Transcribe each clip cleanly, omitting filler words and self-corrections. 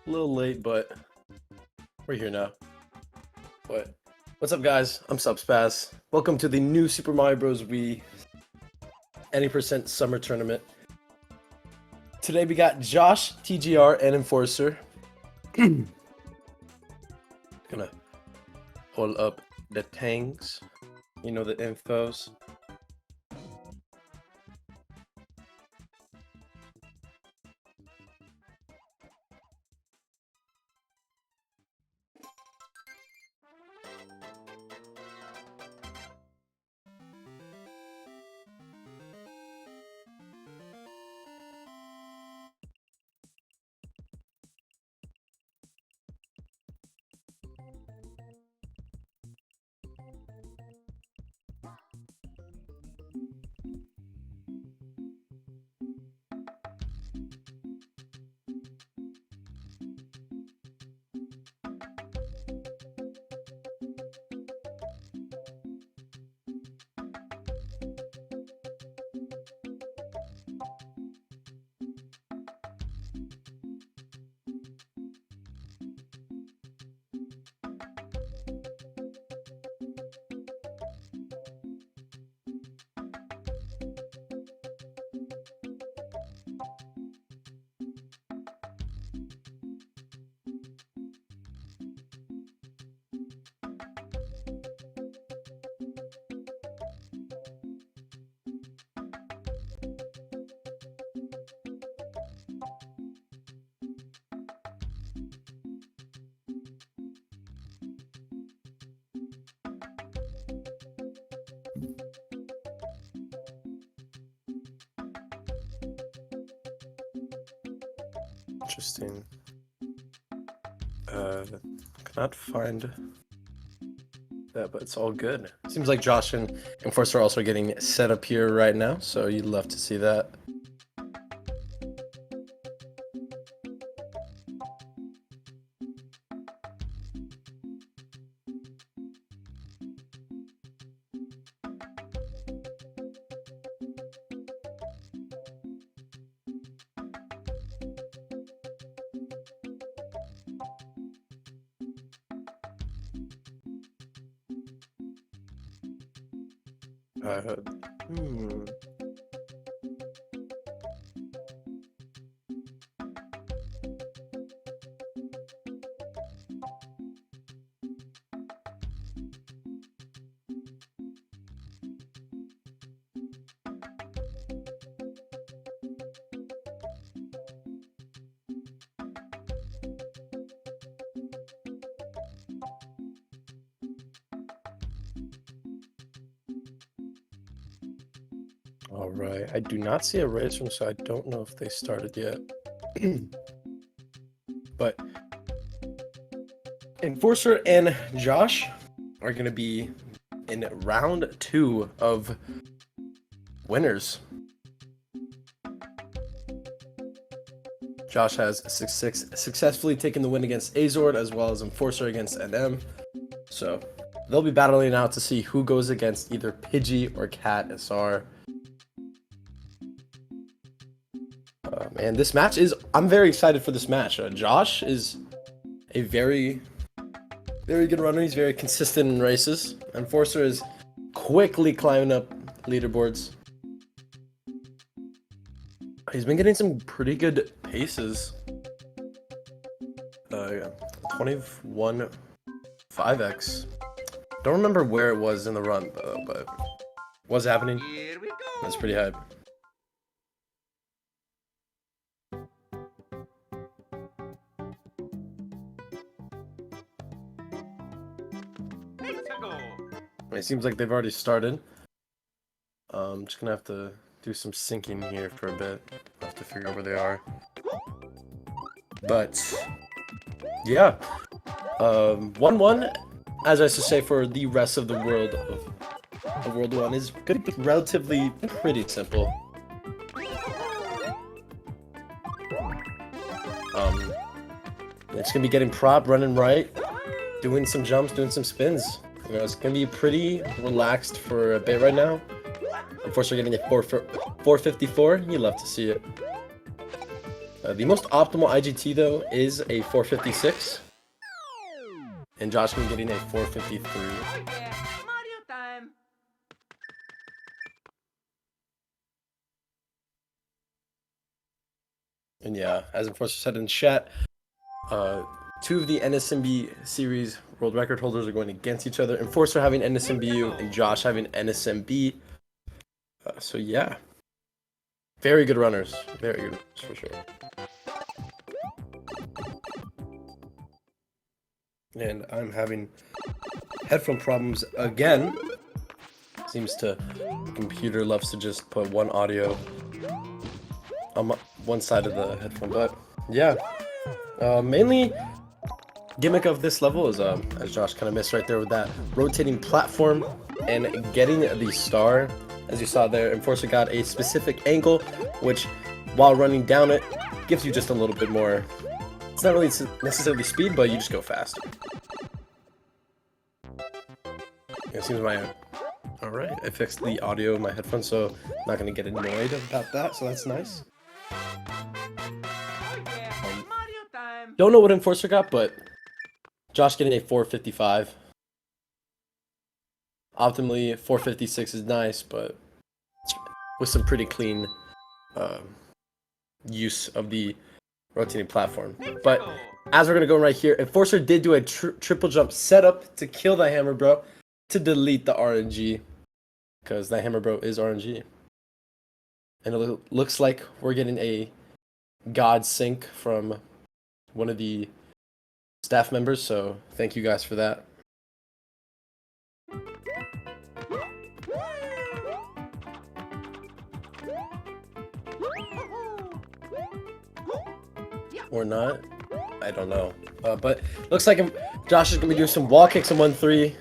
A little late, but we're here now. But what's up, guys? I'm Subspaz. Welcome to the new Super Mario Bros. Wii Any% Summer Tournament. Today we got JoshTGR and Inforcer. Gonna pull up the tangs, you know, the infos. Interesting. Cannot find that, but it's all good. Seems like Josh and Inforcer are also getting set up here right now, so you'd love to see that. Hmm. All right, I do not see a race room, so I don't know if they started yet. But Inforcer and Josh are going to be in round 2 of winners. Josh has successfully taken the win against Azord, as well as Inforcer against NM. So they'll be battling out to see who goes against either Pidgey or Cat SR. Man, this match is... I'm very excited for this match. Josh is a very good runner. He's very consistent in races. Enforcer is quickly climbing up leaderboards. He's been getting some pretty good paces. 21 5x. Don't remember where it was in the run, but it was happening. Here we go. That's pretty hype. It seems like they've already started. I'm just gonna have to do some syncing here for a bit. I'll have to figure out where they are. But yeah, 1-1, as I used to say, for the rest of the world of World 1 is gonna be relatively pretty simple. It's gonna be getting prop, running right, doing some jumps, doing some spins. You know, it's gonna be pretty relaxed for a bit right now. Unfortunately, getting a 454. You love to see it. The most optimal IGT though is a 456, and Josh can be getting a 453. Okay, Mario time. And yeah, as Inforcer said in chat, 2 of the NSMB series world record holders are going against each other. Inforcer having NSMBU and Josh having NSMB. So yeah, very good runners. Very good runners for sure. And I'm having headphone problems again. Seems the computer loves to just put one audio on one side of the headphone. But yeah, mainly gimmick of this level is, as Josh kind of missed right there with that rotating platform and getting the star. As you saw there, Enforcer got a specific angle, which while running down it, gives you just a little bit more. It's not really necessarily speed, but you just go faster. It seems alright, I fixed the audio in my headphones, so I'm not going to get annoyed about that, so that's nice. Mario time. Don't know what Enforcer got, but Josh getting a 455. Optimally, 456 is nice, but with some pretty clean use of the rotating platform. But as we're going to go right here, Enforcer did do a triple jump setup to kill the Hammer Bro, to delete the RNG, because the Hammer Bro is RNG. And it looks like we're getting a God sync from one of the staff members, so thank you guys for that. Or not, I don't know. But looks like Josh is going to be doing some wall kicks in 1-3.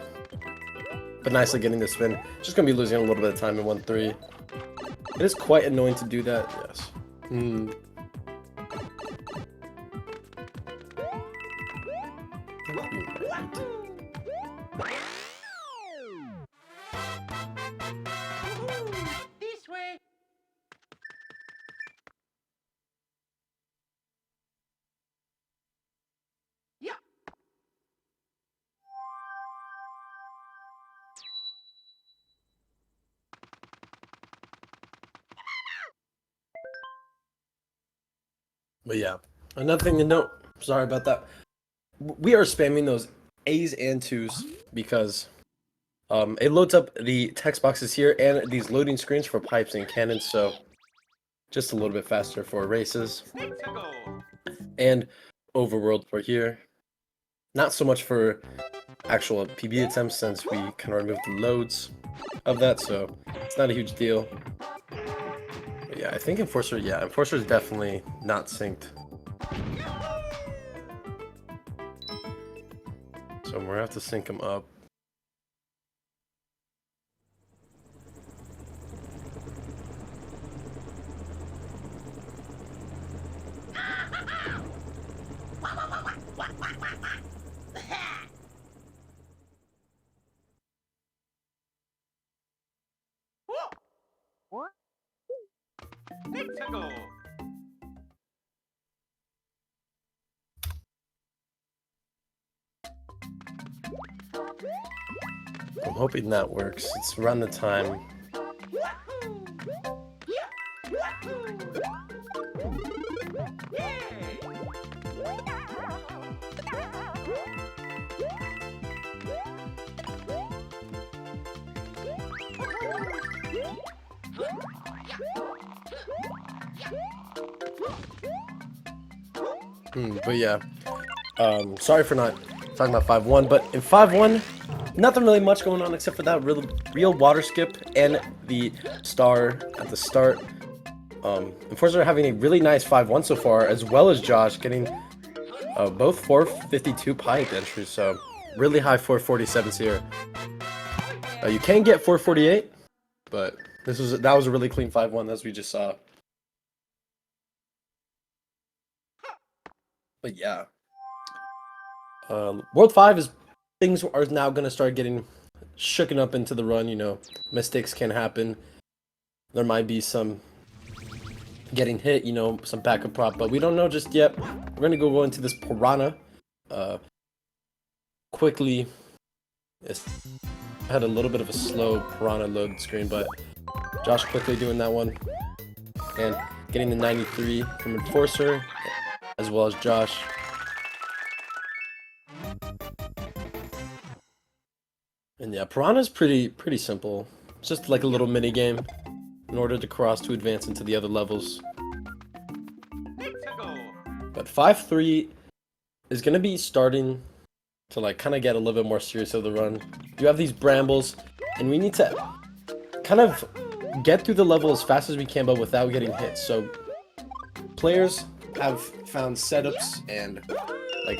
But nicely getting the spin. Just going to be losing a little bit of time in 1-3. It is quite annoying to do that, yes. This way. Yeah. But yeah, another thing to note, sorry about that. We are spamming those A's and 2's because it loads up the text boxes here and these loading screens for pipes and cannons, so just a little bit faster for races. Let's go. And overworld for here. Not so much for actual PB attempts since we kind of removed the loads of that, so it's not a huge deal. But yeah, I think Enforcer is definitely not synced. So we're gonna have to sync him up. Let's go. I'm hoping that works. It's around the time. But yeah, sorry for not talking about 5-1, but in 5-1, nothing really much going on except for that real water skip and the star at the start. Enforcer having a really nice 5-1 so far, as well as Josh getting both 452 pipe entries, so really high 447s here. You can get 448, but that was a really clean 5-1 as we just saw. But yeah, World 5 is things are now going to start getting shooken up into the run. You know, mistakes can happen. There might be some getting hit, you know, some backup prop, but we don't know just yet. We're gonna go into this piranha. Quickly, it's had a little bit of a slow piranha load screen, but Josh quickly doing that one and getting the 93 from Inforcer, as well as Josh. And yeah, piranha's pretty simple. It's just like a little mini game in order to cross to advance into the other levels. But 5-3 is gonna be starting to like kind of get a little bit more serious of the run. You have these brambles, and we need to kind of get through the level as fast as we can, but without getting hit. So players have found setups and like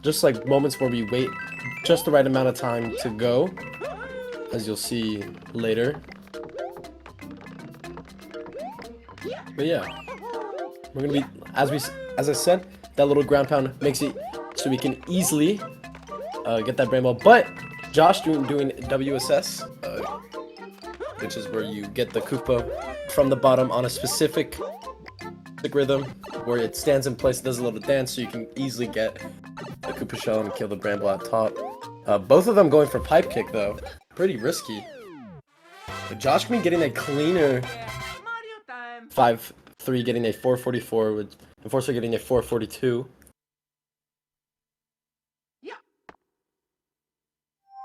just like moments where we wait just the right amount of time to go, as you'll see later. But yeah, we're gonna be, as I said, that little ground pound makes it so we can easily get that bramble. But Josh doing WSS, which is where you get the Koopa from the bottom on a specific rhythm where it stands in place, does a little dance, so you can easily get the Koopa shell and kill the bramble at top. Both of them going for pipe kick though, pretty risky. But Josh can be getting a cleaner 5-3, getting a 444 with Inforcer getting a 442.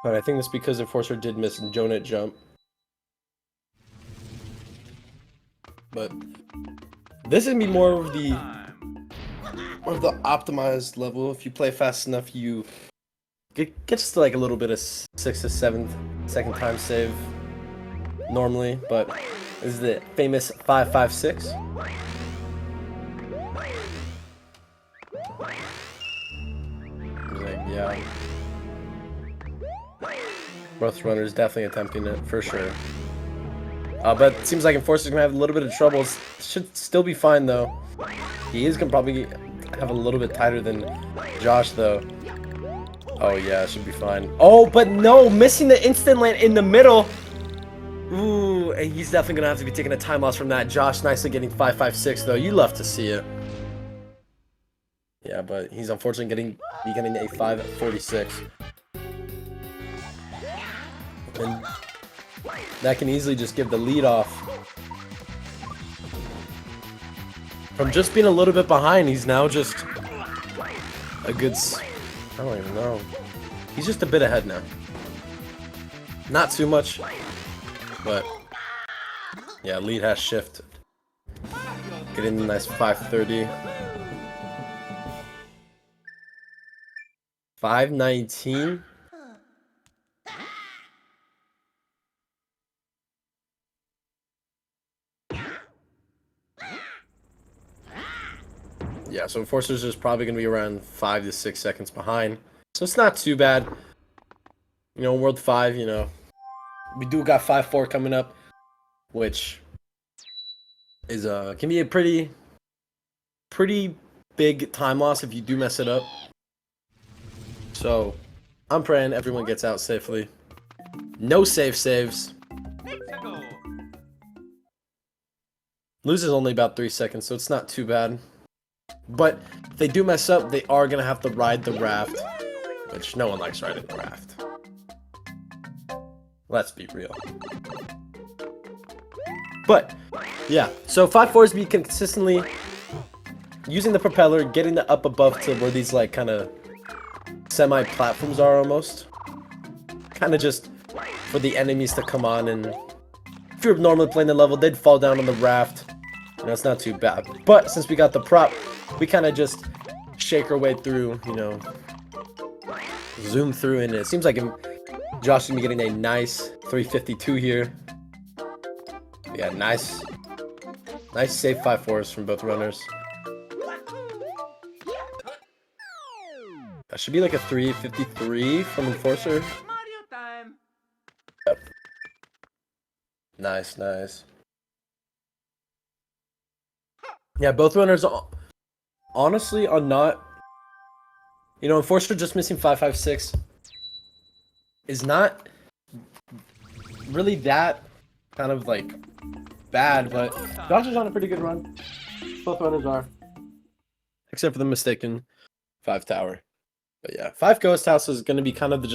But I think that's because Inforcer did miss Jonah jump. But this is gonna be more of the optimized level. If you play fast enough, you get just like a little bit of 6 to 7 second time save normally. But this is the famous 5-5-6. Like, yeah. Both runners definitely attempting it for sure. But it seems like Enforcer's gonna have a little bit of trouble. Should still be fine though. He is gonna probably have a little bit tighter than Josh though. Oh yeah, should be fine. Oh, but no, missing the instant land in the middle. Ooh, and he's definitely gonna have to be taking a time loss from that. Josh nicely getting 5-5-6 though. You love to see it. Yeah, but he's unfortunately getting a 5-46. And that can easily just give the lead off. From just being a little bit behind, he's now just a good... I don't even know. He's just a bit ahead now. Not too much, but yeah, lead has shifted. Getting a nice 530. 519. Yeah, so Enforcer's is probably going to be around 5 to 6 seconds behind. So it's not too bad. You know, World 5, you know, we do got 5-4 coming up, which is can be a pretty big time loss if you do mess it up. So I'm praying everyone gets out safely. No saves. Loses only about 3 seconds, so it's not too bad. But if they do mess up, they are going to have to ride the raft, which no one likes riding the raft. Let's be real. But, yeah. So 5-4 is be consistently using the propeller, getting the up above to where these like kind of semi-platforms are almost. Kind of just for the enemies to come on, and if you're normally playing the level, they'd fall down on the raft. You know, it's not too bad. But since we got the prop, we kind of just shake our way through, you know, zoom through, and it seems like Josh is going to be getting a nice 352 here. Yeah, nice safe 5-4s from both runners. That should be like a 353 from Enforcer. Yep. Nice. Yeah, both runners honestly are not, you know, Enforcer just missing 5-5-6 is not really that kind of like bad, but Josh is on a pretty good run. Both runners are. Except for the mistaken 5 tower. But yeah, 5 ghost house is going to be kind of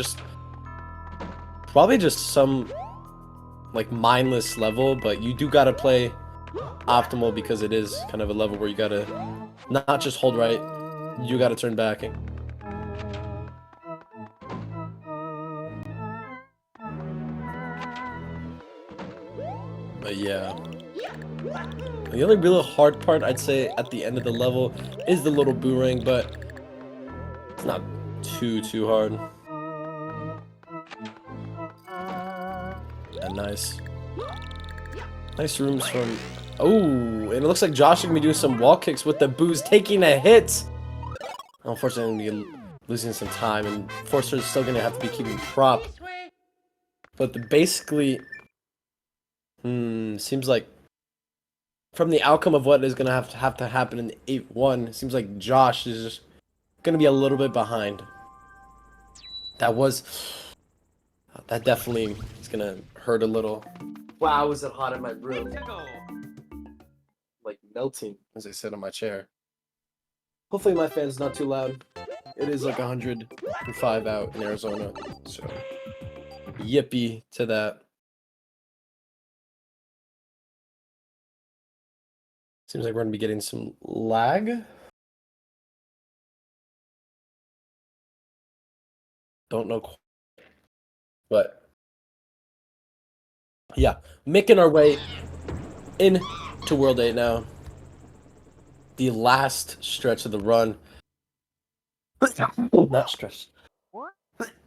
probably just some like mindless level, but you do got to play optimal because it is kind of a level where you got to not just hold right, you got to turn back. But yeah, the only real hard part I'd say at the end of the level is the little boomerang, but it's not too hard. And nice rooms from. Oh, and it looks like Josh is gonna be doing some wall kicks with the booze, taking a hit. Unfortunately, I'm gonna be losing some time, and Inforcer is still gonna have to be keeping prop. But basically, seems like from the outcome of what is gonna have to happen in 8-1, it seems like Josh is just gonna be a little bit behind. That definitely is gonna hurt a little. Wow, is it hot in my room? Like melting, as I sit on my chair. Hopefully my fan's not too loud. It is like 105 out in Arizona, so yippee to that. Seems like we're gonna be getting some lag. Don't know, but yeah, making our way into World 8 now. The last stretch of the run. Not stretch.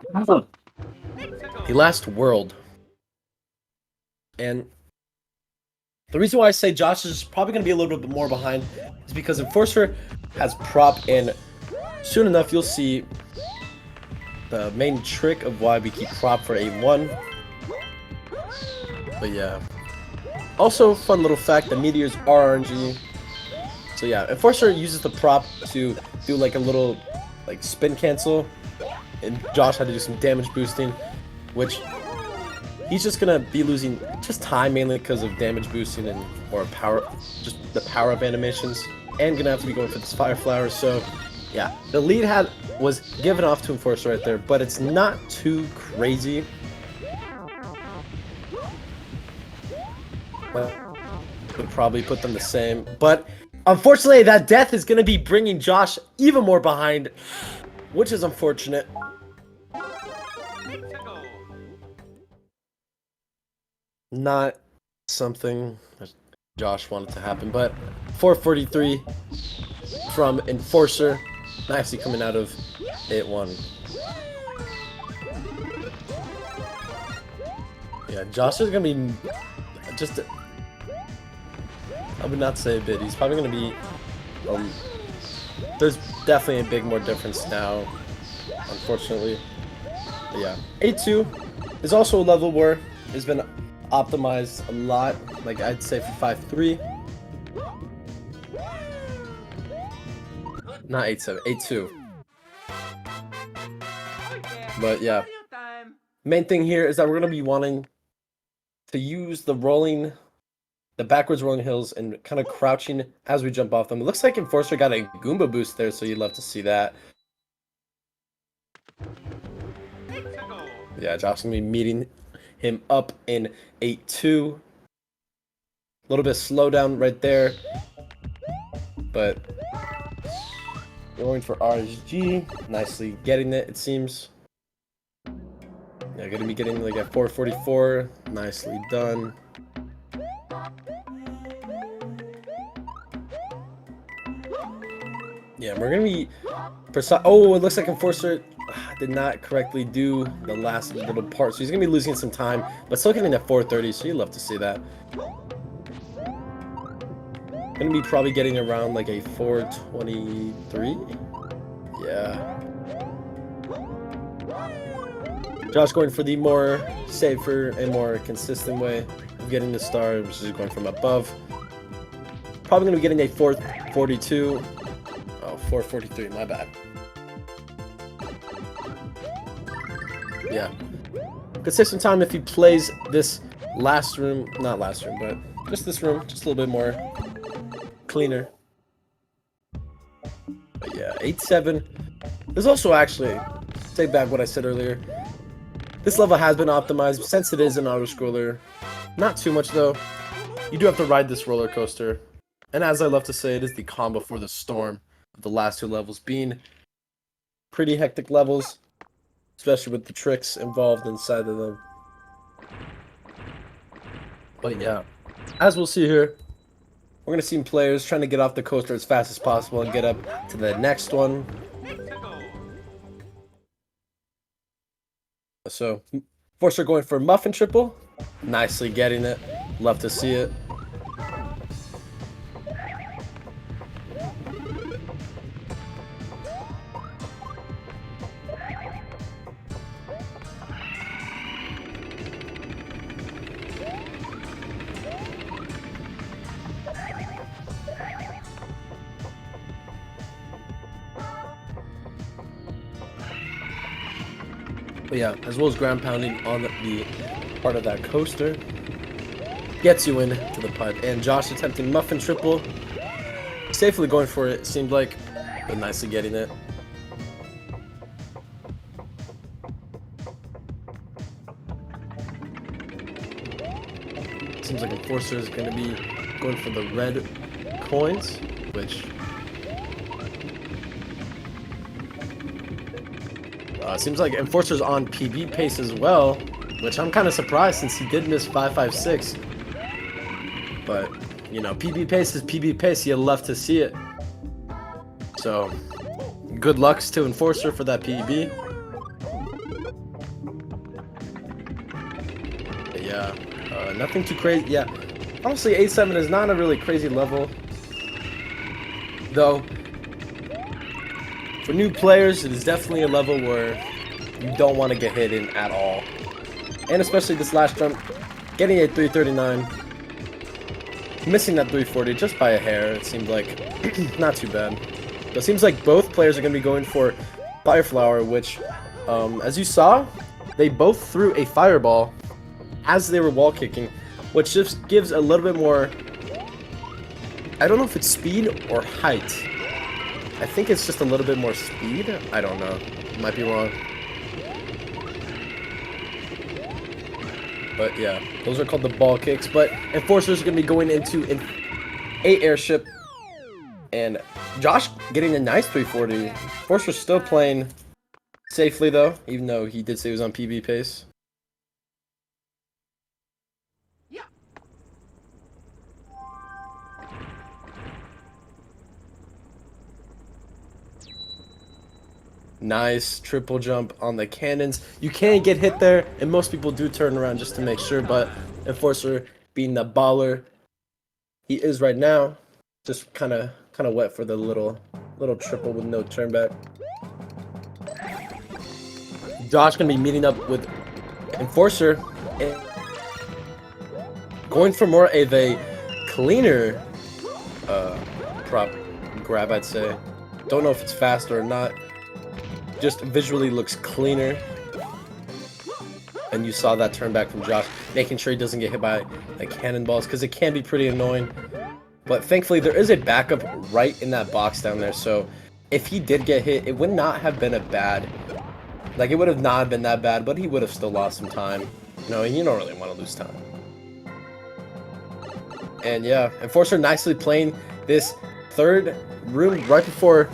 The last world. And the reason why I say Josh is probably going to be a little bit more behind is because Inforcer has prop, and soon enough you'll see the main trick of why we keep prop for 8-1. But yeah. Also, fun little fact, the meteors are RNG. So yeah, Inforcer uses the prop to do like a little like spin cancel, and Josh had to do some damage boosting, which he's just gonna be losing just time mainly because of damage boosting and or power, just the power up animations, and gonna have to be going for this fire flower. So yeah, the lead was given off to Inforcer right there, but it's not too crazy. Would probably put them the same, but unfortunately that death is going to be bringing Josh even more behind, which is unfortunate. Not something that Josh wanted to happen, but 443 from Inforcer, nicely coming out of 8-1. Yeah, Josh is going to be just I would not say a bit. He's probably going to be there's definitely a big more difference now, unfortunately. But yeah, 8-2 is also a level where it's been optimized a lot, like I'd say for 5-3. Not 8-7, 8-2. But yeah, main thing here is that we're going to be wanting to use the backwards rolling hills and kind of crouching as we jump off them. It looks like Inforcer got a Goomba boost there, so you'd love to see that. Yeah, Josh's gonna be meeting him up in 8-2. A little bit of slowdown right there, but going for RSG, nicely getting it seems. Yeah, gonna be getting like a 444, nicely done. Yeah, we're gonna be oh, it looks like Inforcer did not correctly do the last little part, so he's gonna be losing some time, but still getting at 430, so you'd love to see that. Gonna be probably getting around like a 423. Yeah. Josh going for the more safer and more consistent way of getting the star, which is going from above. Probably gonna be getting a 442. 443, my bad. Yeah. Could save some time if he plays this not last room, but Just this room, just a little bit more cleaner. But yeah, 8-7. There's also actually, take back what I said earlier. This level has been optimized since it is an auto-scroller. Not too much though. You do have to ride this roller coaster. And as I love to say, it is the calm before the storm of the last 2 levels being pretty hectic levels. Especially with the tricks involved inside of them. But yeah, as we'll see here, we're going to see players trying to get off the coaster as fast as possible and get up to the next one. So, Inforcer going for muffin triple. Nicely getting it. Love to see it. But yeah, as well as ground pounding on the part of that coaster. Gets you into the pipe. And Josh attempting muffin triple. Safely going for it, seemed like, but nicely getting it. Seems like Inforcer is going to be going for the red coins, which seems like Enforcer's on PB pace as well, which I'm kind of surprised since he did miss 556. But, you know, PB pace is PB pace. You love to see it. So, good lucks to Inforcer for that PB. But yeah, nothing too crazy. Yeah, honestly, 8-7 is not a really crazy level. Though, for new players, it is definitely a level where you don't want to get hit in at all. And especially this last jump, getting a 339, missing that 340 just by a hair, it seemed like not too bad. So it seems like both players are going to be going for Fire Flower, which, as you saw, they both threw a fireball as they were wall kicking, which just gives a little bit more, I don't know if it's speed or height. I think it's just a little bit more speed. I don't know. Might be wrong. But yeah, those are called the ball kicks. But Enforcer's going to be going into an 8 airship. And Josh getting a nice 340. Enforcer's still playing safely though, even though he did say he was on PB pace. Nice triple jump on the cannons. You can't get hit there, and most people do turn around just to make sure, but Enforcer being the baller he is right now, just kind of wet for the little triple with no turn back. Josh gonna be meeting up with Enforcer and going for more of a cleaner prop grab, I'd say. Don't know if it's faster or not. Just visually looks cleaner. And you saw that turn back from Josh, making sure he doesn't get hit by the cannonballs, because it can be pretty annoying. But thankfully there is a backup right in that box down there, so if he did get hit, it would not have been a bad, like it would have not been that bad, but he would have still lost some time. You know, and you don't really want to lose time. And yeah, Enforcer nicely playing this third room right before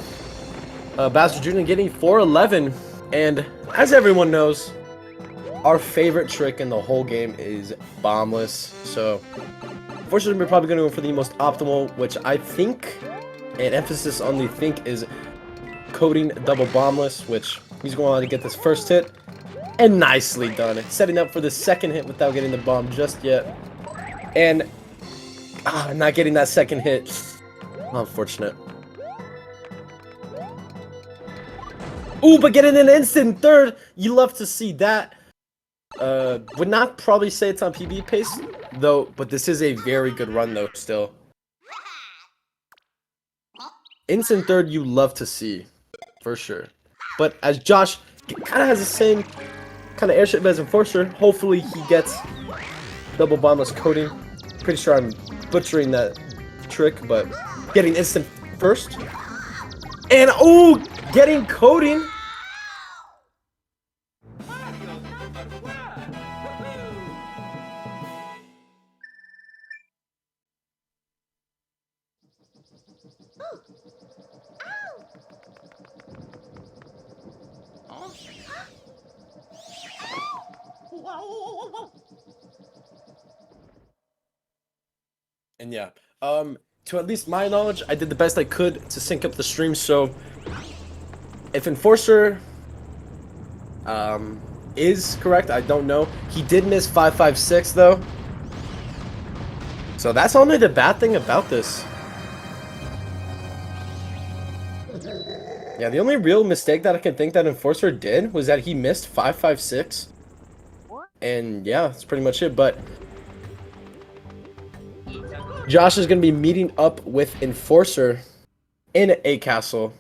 Bowser Jr. getting 411, and as everyone knows, our favorite trick in the whole game is bombless. So, unfortunately, we're probably going to go for the most optimal, which I think, and emphasis on the think, is coding double bombless, which he's going on to get this first hit, and nicely done. Setting up for the second hit without getting the bomb just yet, and not getting that second hit. Unfortunate. Ooh, but getting an instant third, you love to see that. Would not probably say it's on PB pace, though, but this is a very good run, though, still. Instant third, you love to see, for sure. But as Josh kind of has the same kind of airship as Enforcer, hopefully he gets double bombless coating. Pretty sure I'm butchering that trick, but getting instant first. And oh, getting coding. Mario number one. Woohoo! Oh. Whoa, whoa, whoa, whoa. And yeah, to at least my knowledge, I did the best I could to sync up the stream. So if Enforcer is correct, I don't know. He did miss 556 though. So that's only the bad thing about this. Yeah, the only real mistake that I can think that Enforcer did was that he missed 556. And yeah, that's pretty much it. But Josh is going to be meeting up with Enforcer in a castle.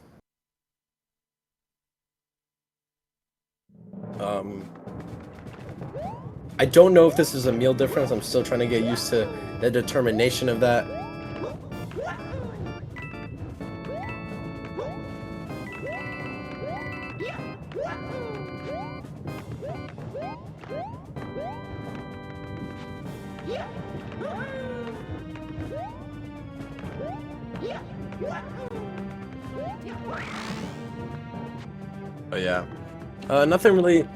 I don't know if this is a meal difference. I'm still trying to get used to the determination of that. Oh yeah. Nothing really,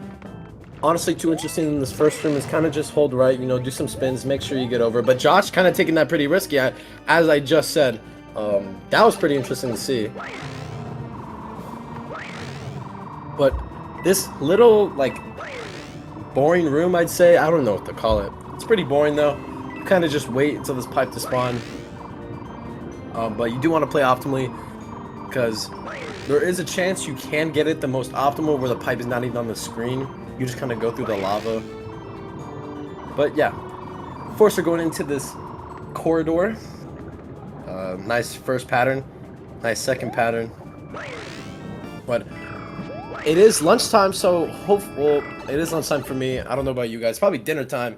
honestly, too interesting in this first stream. Is kind of just hold right, you know, do some spins, make sure you get over. But Josh kind of taking that pretty risky, as I just said. That was pretty interesting to see. But this little, like, boring room, I'd say, I don't know what to call it. It's pretty boring though. Kind of just wait until this pipe to spawn. But you do want to play optimally, because there is a chance you can get it the most optimal where the pipe is not even on the screen. You just kind of go through the lava. But yeah, Enforcer going into this corridor. Nice first pattern, nice second pattern. But it is lunchtime, so well, it is lunchtime for me. I don't know about you guys. Probably dinner time.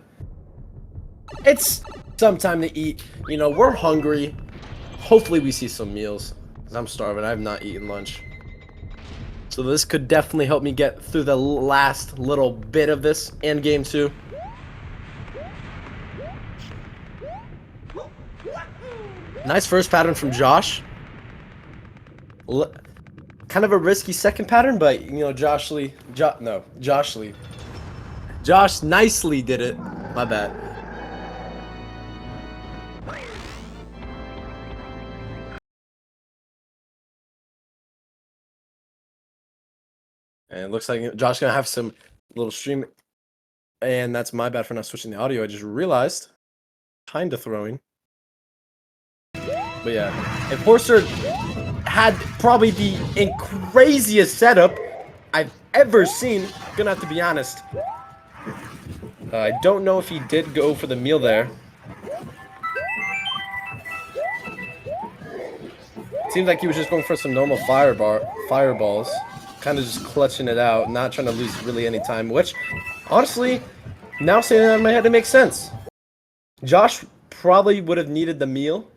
It's some time to eat. You know, we're hungry. Hopefully we see some meals, because I'm starving. I have not eaten lunch. So this could definitely help me get through the last little bit of this end game too. Nice first pattern from Josh. Kind of a risky second pattern, but you know, Josh nicely did it. My bad. And it looks like Josh gonna have some little stream, and that's my bad for not switching the audio. I just realized, kinda throwing. But yeah, Enforcer had probably the craziest setup I've ever seen. Gonna have to be honest. I don't know if he did go for the meal there. Seems like he was just going for some normal fireballs. Kind of just clutching it out, not trying to lose really any time, which, honestly, now saying that in my head, it makes sense. Josh probably would have needed the meal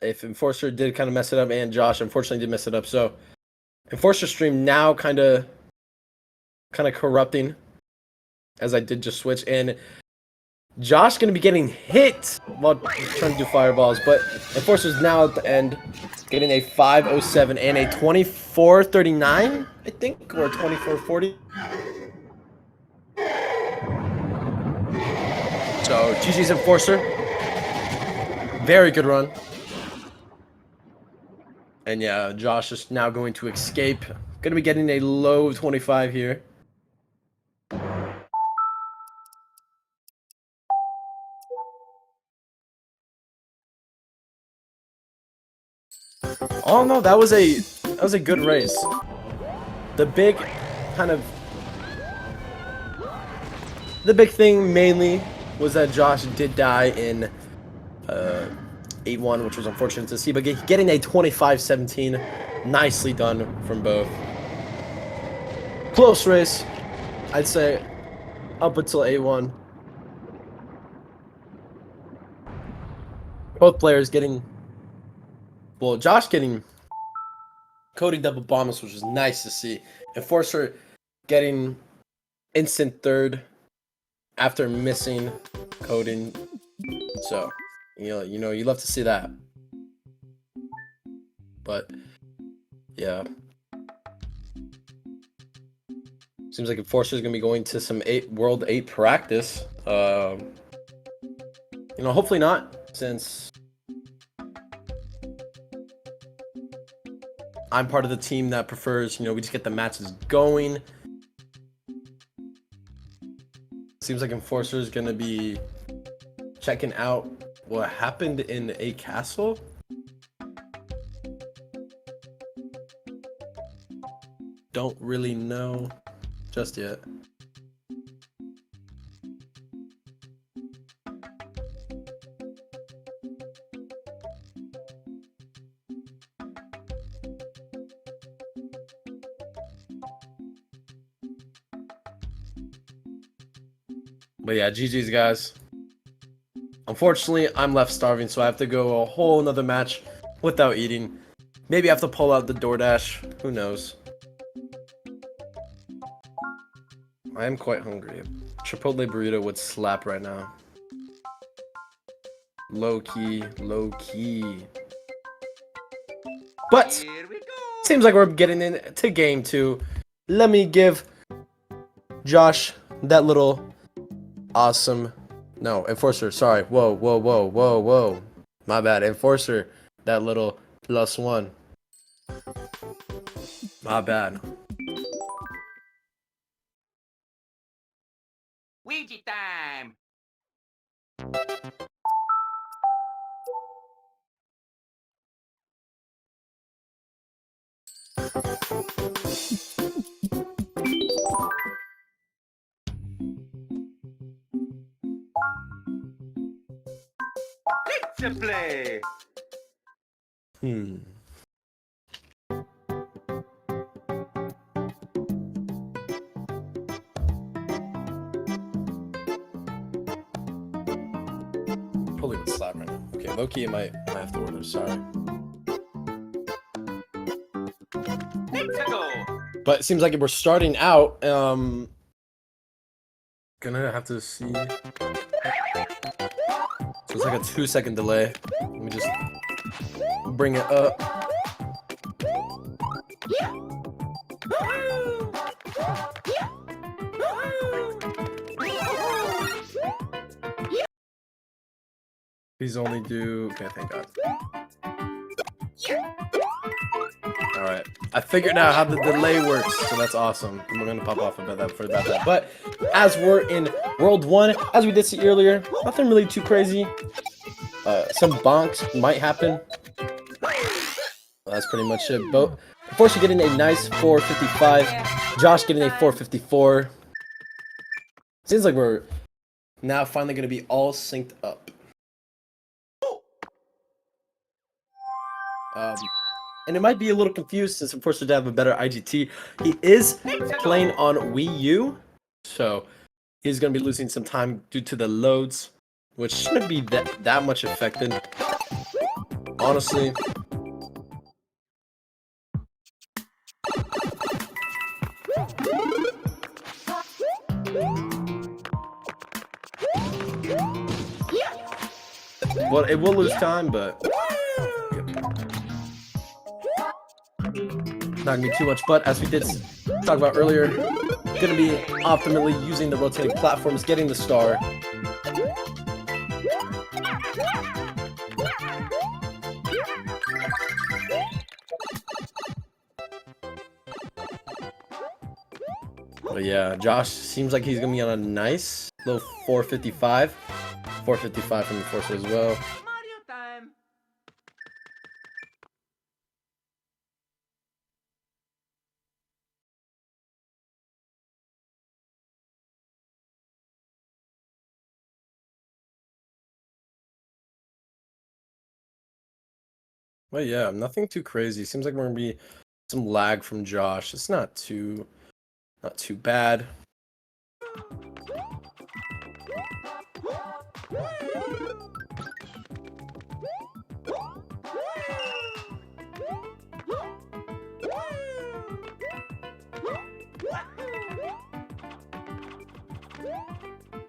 if Enforcer did kind of mess it up, and Josh unfortunately did mess it up. So Enforcer stream now kind of corrupting, as I did just switch, and Josh gonna be getting hit while trying to do fireballs, but Enforcer's now at the end getting a 507 and a 2439, I think, or 2440. So GG's Enforcer. Very good run. And yeah, Josh is now going to escape. Gonna be getting a low 25 here. Oh no, that was a good race. The big thing mainly was that Josh did die in 8-1, which was unfortunate to see, but getting a 25-17, nicely done from both. Close race, I'd say, up until 8-1. both players getting, well, Josh getting coding double bombs, which was nice to see. Enforcer getting instant third after missing coding. So, you know, you love to see that. But yeah, seems like Enforcer is gonna be going to some World 8 practice. You know, hopefully not, since I'm part of the team that prefers, you know, we just get the matches going. Seems like Enforcer is gonna be checking out what happened in a castle. Don't really know just yet. But yeah, GG's guys. Unfortunately, I'm left starving, so I have to go a whole nother match without eating. Maybe I have to pull out the DoorDash. Who knows? I am quite hungry. Chipotle burrito would slap right now. Low key, low key. But Here we go. seems like we're getting into game 2. Let me give Josh that little awesome. No, Enforcer. Sorry. Whoa, whoa, whoa, whoa, whoa. My bad. Enforcer. That little +1. My bad. Ouija time. Let's play. Probably would slap right now. Okay, Loki, I might have to order. Sorry. Let's go. But it seems like we're starting out. Gonna have to see. So it's like a 2-second delay. Let me just bring it up. Please only do. Okay, thank God. Alright. I figured out how the delay works, so that's awesome. We're gonna pop off about that. But as we're in World 1, as we did see earlier, nothing really too crazy. Some bonks might happen. That's pretty much it. But Force getting a nice 455. Josh getting a 454. Seems like we're now finally gonna be all synced up. And it might be a little confused since Enforcer did have a better IGT. He is playing on Wii U, so he's going to be losing some time due to the loads, which shouldn't be that much affected, honestly. Well, it will lose time, but not gonna be too much. But as we did talk about earlier, gonna be optimally using the rotating platforms, getting the star. But yeah, Josh seems like he's gonna be on a nice little 455. 455 from Inforcer as well. Mario time. But yeah, nothing too crazy. Seems like we're gonna be some lag from Josh. It's not too bad.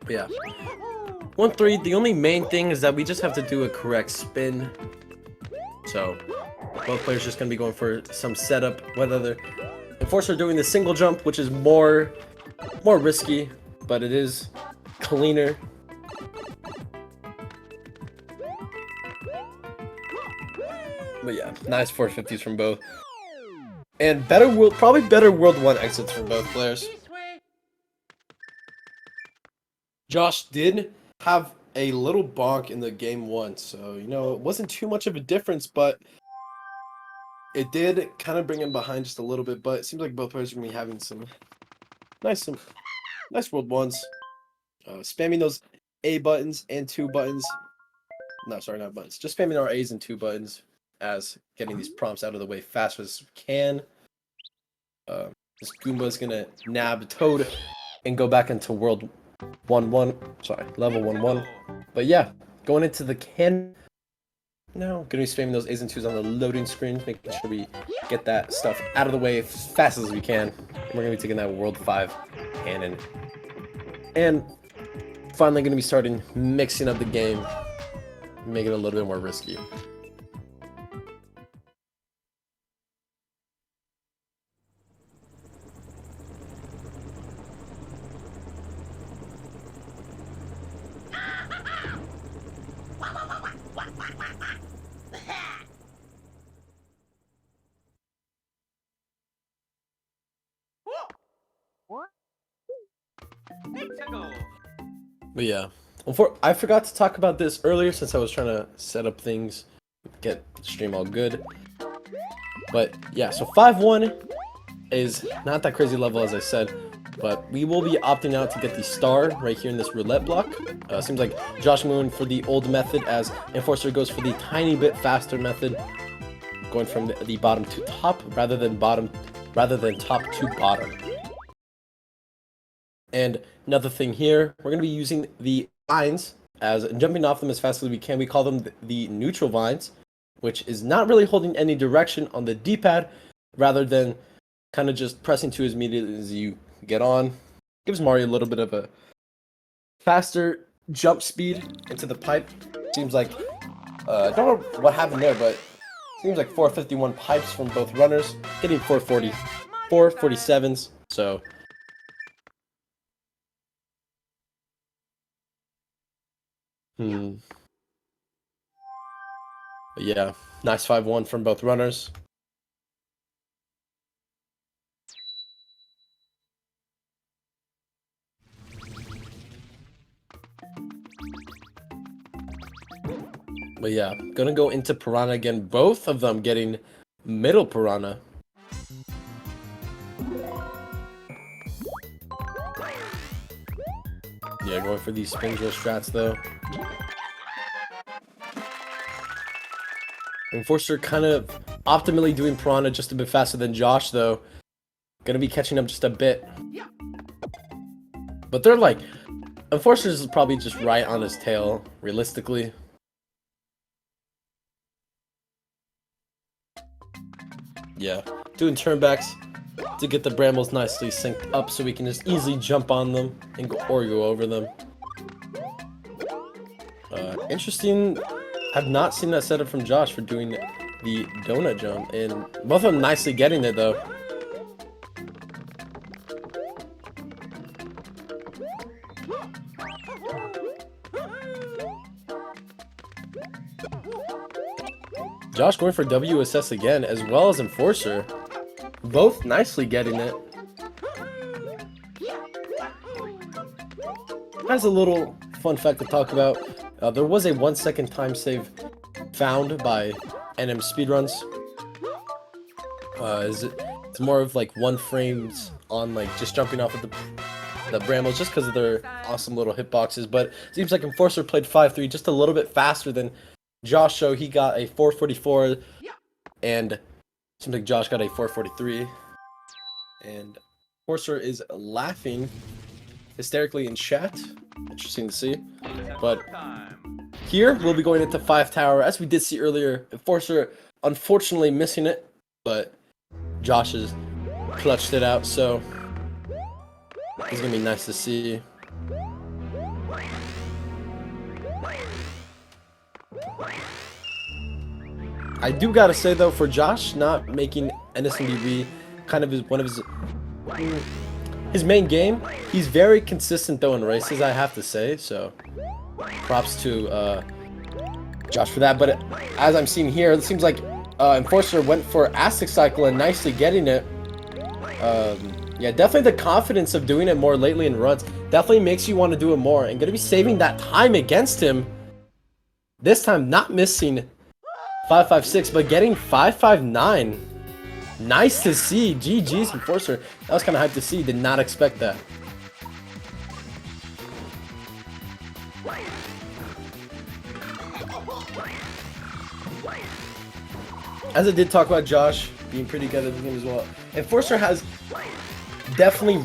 Yeah. 1-3. The only main thing is that we just have to do a correct spin. So both players just gonna be going for some setup. Whether they're Enforcer doing the single jump, which is more risky, but it is cleaner. But yeah, nice 450s from both. And probably better World 1 exits from both players. Josh did have a little bonk in the game 1, so, you know, it wasn't too much of a difference, but it did kind of bring him behind just a little bit, but it seems like both players are going to be having some nice World 1s. Spamming those A buttons and 2 buttons. No, sorry, not buttons. Just spamming our A's and 2 buttons as getting these prompts out of the way fast as we can. This Goomba is going to nab Toad and go back into level 1-1. But yeah, going into the can now, going to be spamming those A's and 2s on the loading screen, making sure we get that stuff out of the way as fast as we can. And we're going to be taking that World 5 cannon. And finally going to be starting mixing up the game, make it a little bit more risky. But yeah, I forgot to talk about this earlier since I was trying to set up things, get the stream all good. But yeah, so 5-1 is not that crazy level as I said, but we will be opting out to get the star right here in this roulette block. Seems like Josh moving for the old method as Enforcer goes for the tiny bit faster method, going from the bottom to top rather than top to bottom. And another thing here, we're going to be using the vines as jumping off them as fast as we can. We call them the neutral vines, which is not really holding any direction on the D-pad, rather than kind of just pressing to as immediately as you get on. Gives Mario a little bit of a faster jump speed into the pipe. Seems like, I don't know what happened there, but seems like 451 pipes from both runners, hitting 447s, so... But yeah, nice 5-1 from both runners. But yeah, gonna go into Piranha again. Both of them getting middle Piranha. Yeah, going for these spin drill strats though. Enforcer kind of optimally doing Piranha just a bit faster than Josh though. Gonna be catching up just a bit. But they're like, Enforcer's probably just right on his tail, realistically. Yeah, doing turnbacks to get the brambles nicely synced up so we can just easily jump on them and go over them. Interesting. I've not seen that setup from Josh for doing the donut jump, and both of them nicely getting it though. Josh going for WSS again, as well as Enforcer. Both nicely getting it. Has a little fun fact to talk about. There was a 1-second time save found by NM speedruns. It's more of like 1 frames on like just jumping off of the brambles just because of their awesome little hitboxes. But it seems like Enforcer played 5-3 just a little bit faster than Josh, so he got a 444, and it seems like Josh got a 443. And Enforcer is laughing hysterically in chat. Interesting to see. But here we'll be going into 5 tower, as we did see earlier. Enforcer unfortunately missing it, but Josh has clutched it out, so it's gonna be nice to see. I do gotta say though, for Josh not making NSMBW kind of one of his main game, he's very consistent though in races, I have to say. So props to Josh for that. But as I'm seeing here, it seems like Enforcer went for Aztec Cycle and nicely getting it. Yeah, definitely the confidence of doing it more lately in runs definitely makes you want to do it more, and gonna be saving that time against him. This time not missing 556, but getting 559. Nice to see. GG's Enforcer. That was kind of hyped to see. Did not expect that. As I did talk about Josh being pretty good at the game as well, Enforcer has definitely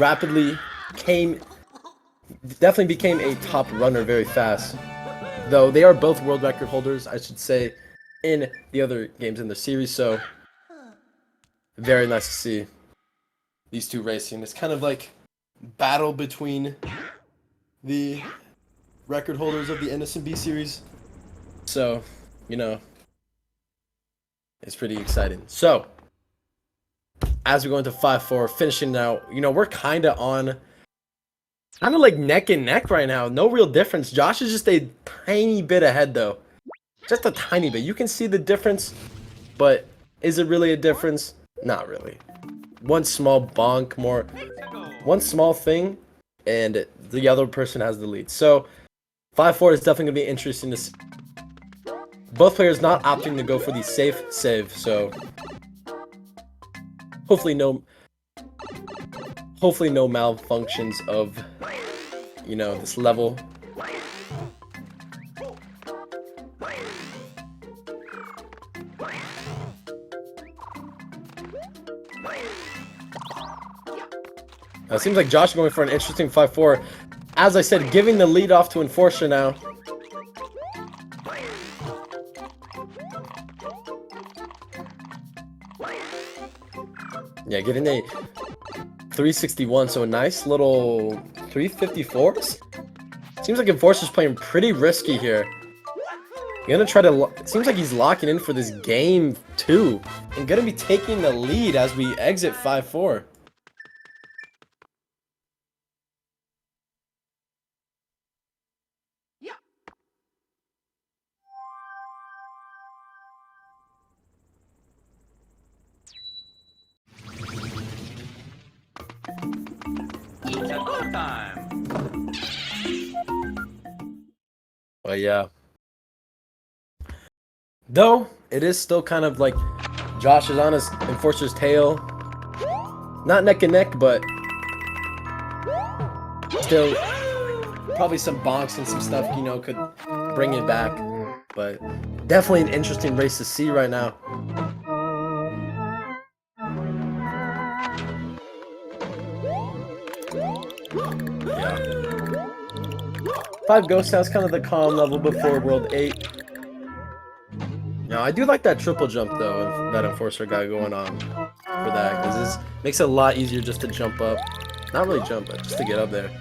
became a top runner very fast. Though they are both world record holders, I should say, in the other games in the series. So very nice to see these two racing. It's kind of like battle between the record holders of the NSMB series. So, you know, it's pretty exciting. So, as we go into 5-4, finishing now, you know, we're kind of like neck and neck right now. No real difference. Josh is just a tiny bit ahead, though. Just a tiny bit. You can see the difference, but is it really a difference? Not really. One small bonk more, one small thing, and the other person has the lead. So 5-4 is definitely going to be interesting to see. Both players not opting to go for the safe save, so hopefully no malfunctions of, you know, this level. It seems like Josh is going for an interesting 5-4. As I said, giving the lead off to Enforcer now. Yeah, getting a 361, so a nice little 354s. Seems like Enforcer's playing pretty risky here. You're gonna try to. It seems like he's locking in for this game too, and gonna be taking the lead as we exit 5-4. It's a go time. But yeah. Though, it is still kind of like Josh is on his Enforcer's tail. Not neck and neck, but still probably some bonks and some stuff, you know, could bring it back. But definitely an interesting race to see right now. Yeah. 5 Ghost House, kind of the calm level before World 8. Now, I do like that triple jump, though, that Enforcer got going on for that, because this makes it a lot easier just to jump up. Not really jump, but just to get up there.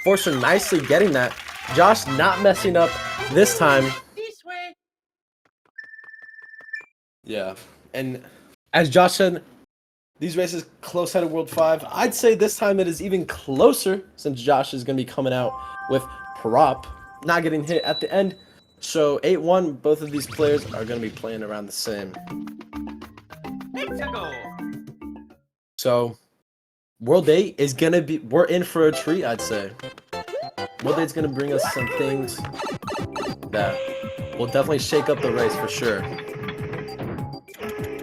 Enforcer nicely getting that. Josh not messing up this time. This way. Yeah, and as Josh said, these races close out of World 5. I'd say this time it is even closer, since Josh is going to be coming out with prop, not getting hit at the end. So 8-1, both of these players are going to be playing around the same. Let's go. So World 8 is going to be, we're in for a treat, I'd say. World 8 is going to bring us some things that will definitely shake up the race for sure.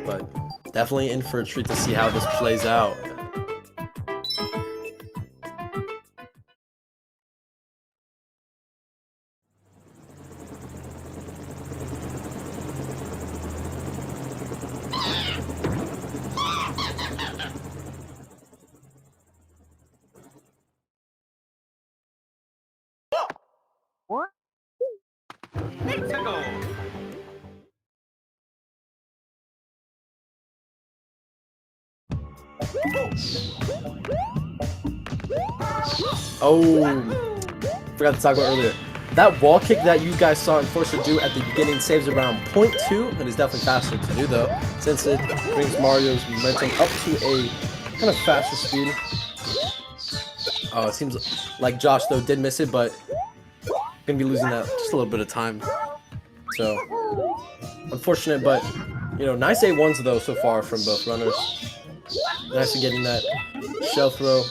But definitely in for a treat to see how this plays out. Let's go. Oh, forgot to talk about earlier. That wall kick that you guys saw Inforcer do at the beginning saves around 0.2. It is definitely faster to do though, since it brings Mario's momentum up to a kind of faster speed. Oh, it seems like Josh though did miss it, but gonna be losing that just a little bit of time. So unfortunate, but you know, nice A1s though so far from both runners. Nice to getting that shell throw.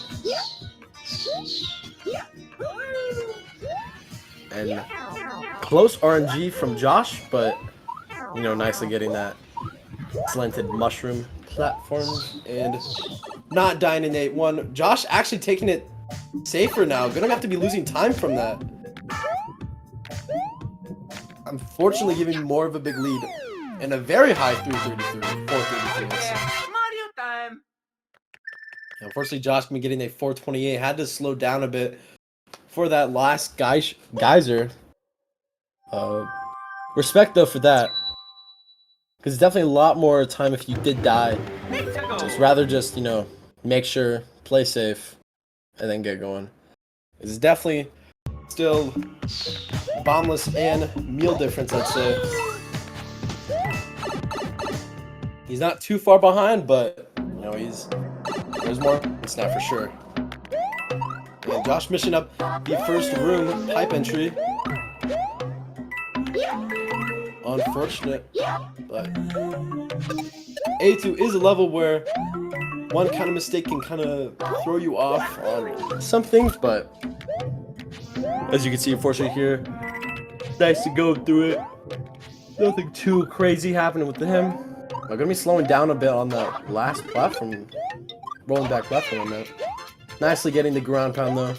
And close RNG from Josh, but you know, nicely getting that slanted mushroom platform and not dying in 8-1. Josh actually taking it safer now. Gonna have to be losing time from that. Unfortunately, giving more of a big lead and a very high 333, 433. Mario time. Unfortunately, Josh been getting a 428. Had to slow down a bit for that last geyser. Respect though for that, because it's definitely a lot more time if you did die. Just rather just, you know, make sure, play safe, and then get going. It's definitely still bombless and meal difference, I'd say. He's not too far behind, but you know, there's more. It's not for sure. And Josh mission up the first room pipe entry. Unfortunate, but A2 is a level where one kind of mistake can kind of throw you off on some things, but as you can see, unfortunately here, nice to go through it. Nothing too crazy happening with him. I'm gonna be slowing down a bit on that last platform, rolling back left a minute. Nicely getting the ground pound though.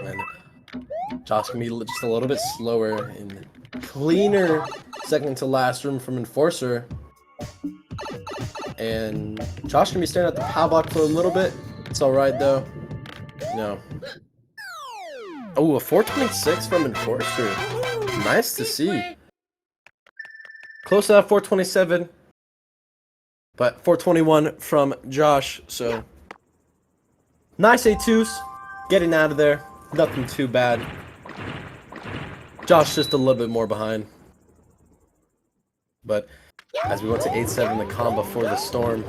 And Josh can be just a little bit slower and cleaner second to last room from Inforcer. And Josh can be staring at the power block for a little bit. It's alright though. No. Oh, a 426 from Inforcer. Nice to see. Close to that 427. But 421 from Josh. So nice A2s. Getting out of there. Nothing too bad. Josh just a little bit more behind. But as we went to 8-7, the calm before the storm.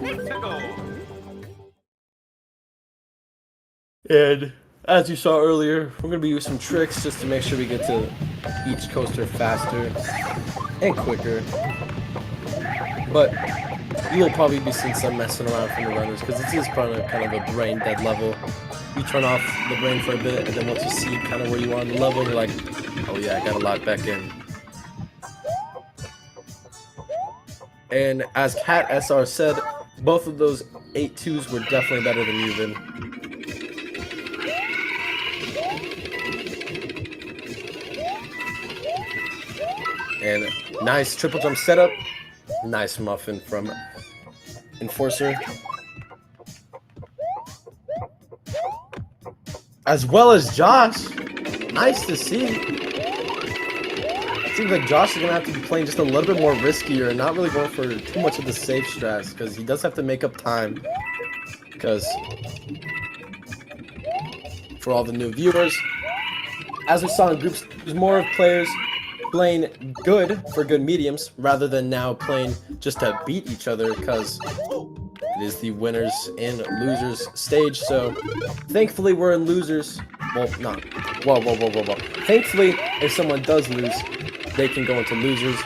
And as you saw earlier, we're going to be using some tricks just to make sure we get to each coaster faster and quicker. But you will probably be seeing some messing around from the runners because this is probably kind of a brain dead level. You turn off the brain for a bit, and then once you see kind of where you are on the level, you're like, oh yeah, I gotta lock back in. And as Cat SR said, both of those 8-2s were definitely better than you, Vin. And nice triple jump setup. Nice muffin from Inforcer. As well as Josh. Nice to see. It seems like Josh is going to have to be playing just a little bit more riskier and not really going for too much of the safe strats because he does have to make up time. Because for all the new viewers, as we saw in groups, there's more of players playing good for good mediums rather than now playing just to beat each other because it is the winners and losers stage. So thankfully we're in losers. Well, not. Whoa. Thankfully, if someone does lose, they can go into losers.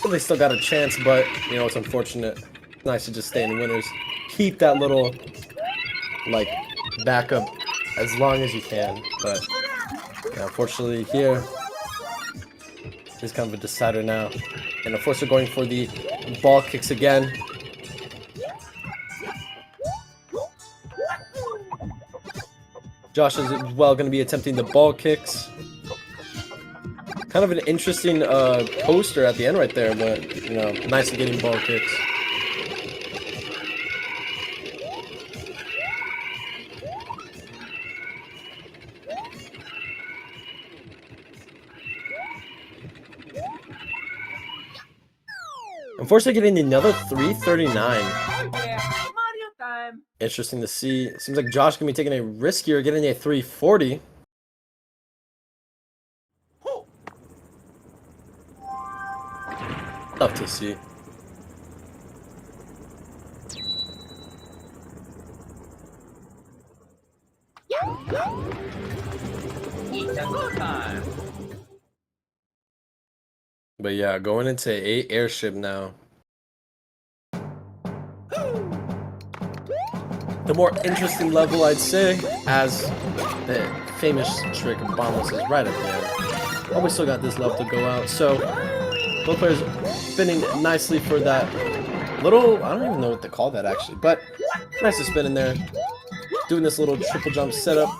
So they still got a chance, but you know, it's unfortunate. It's nice to just stay in winners. Keep that little like backup as long as you can. But yeah, unfortunately here, is kind of a decider now. And of course, we're going for the ball kicks again. Josh is as well going to be attempting the ball kicks. Kind of an interesting poster at the end right there, but you know, nice getting ball kicks. Unfortunately, getting another 339. Oh yeah, Mario time. Interesting to see. Seems like Josh gonna be taking a risk here, getting a 340. Tough to see. It's a go time. But yeah, going into a airship now. The more interesting level, I'd say, as the famous trick of Bombless is right at the end. Oh, we still got this level to go out. So both players spinning nicely for that little, I don't even know what to call that actually, but nice to spin in there. Doing this little triple jump setup.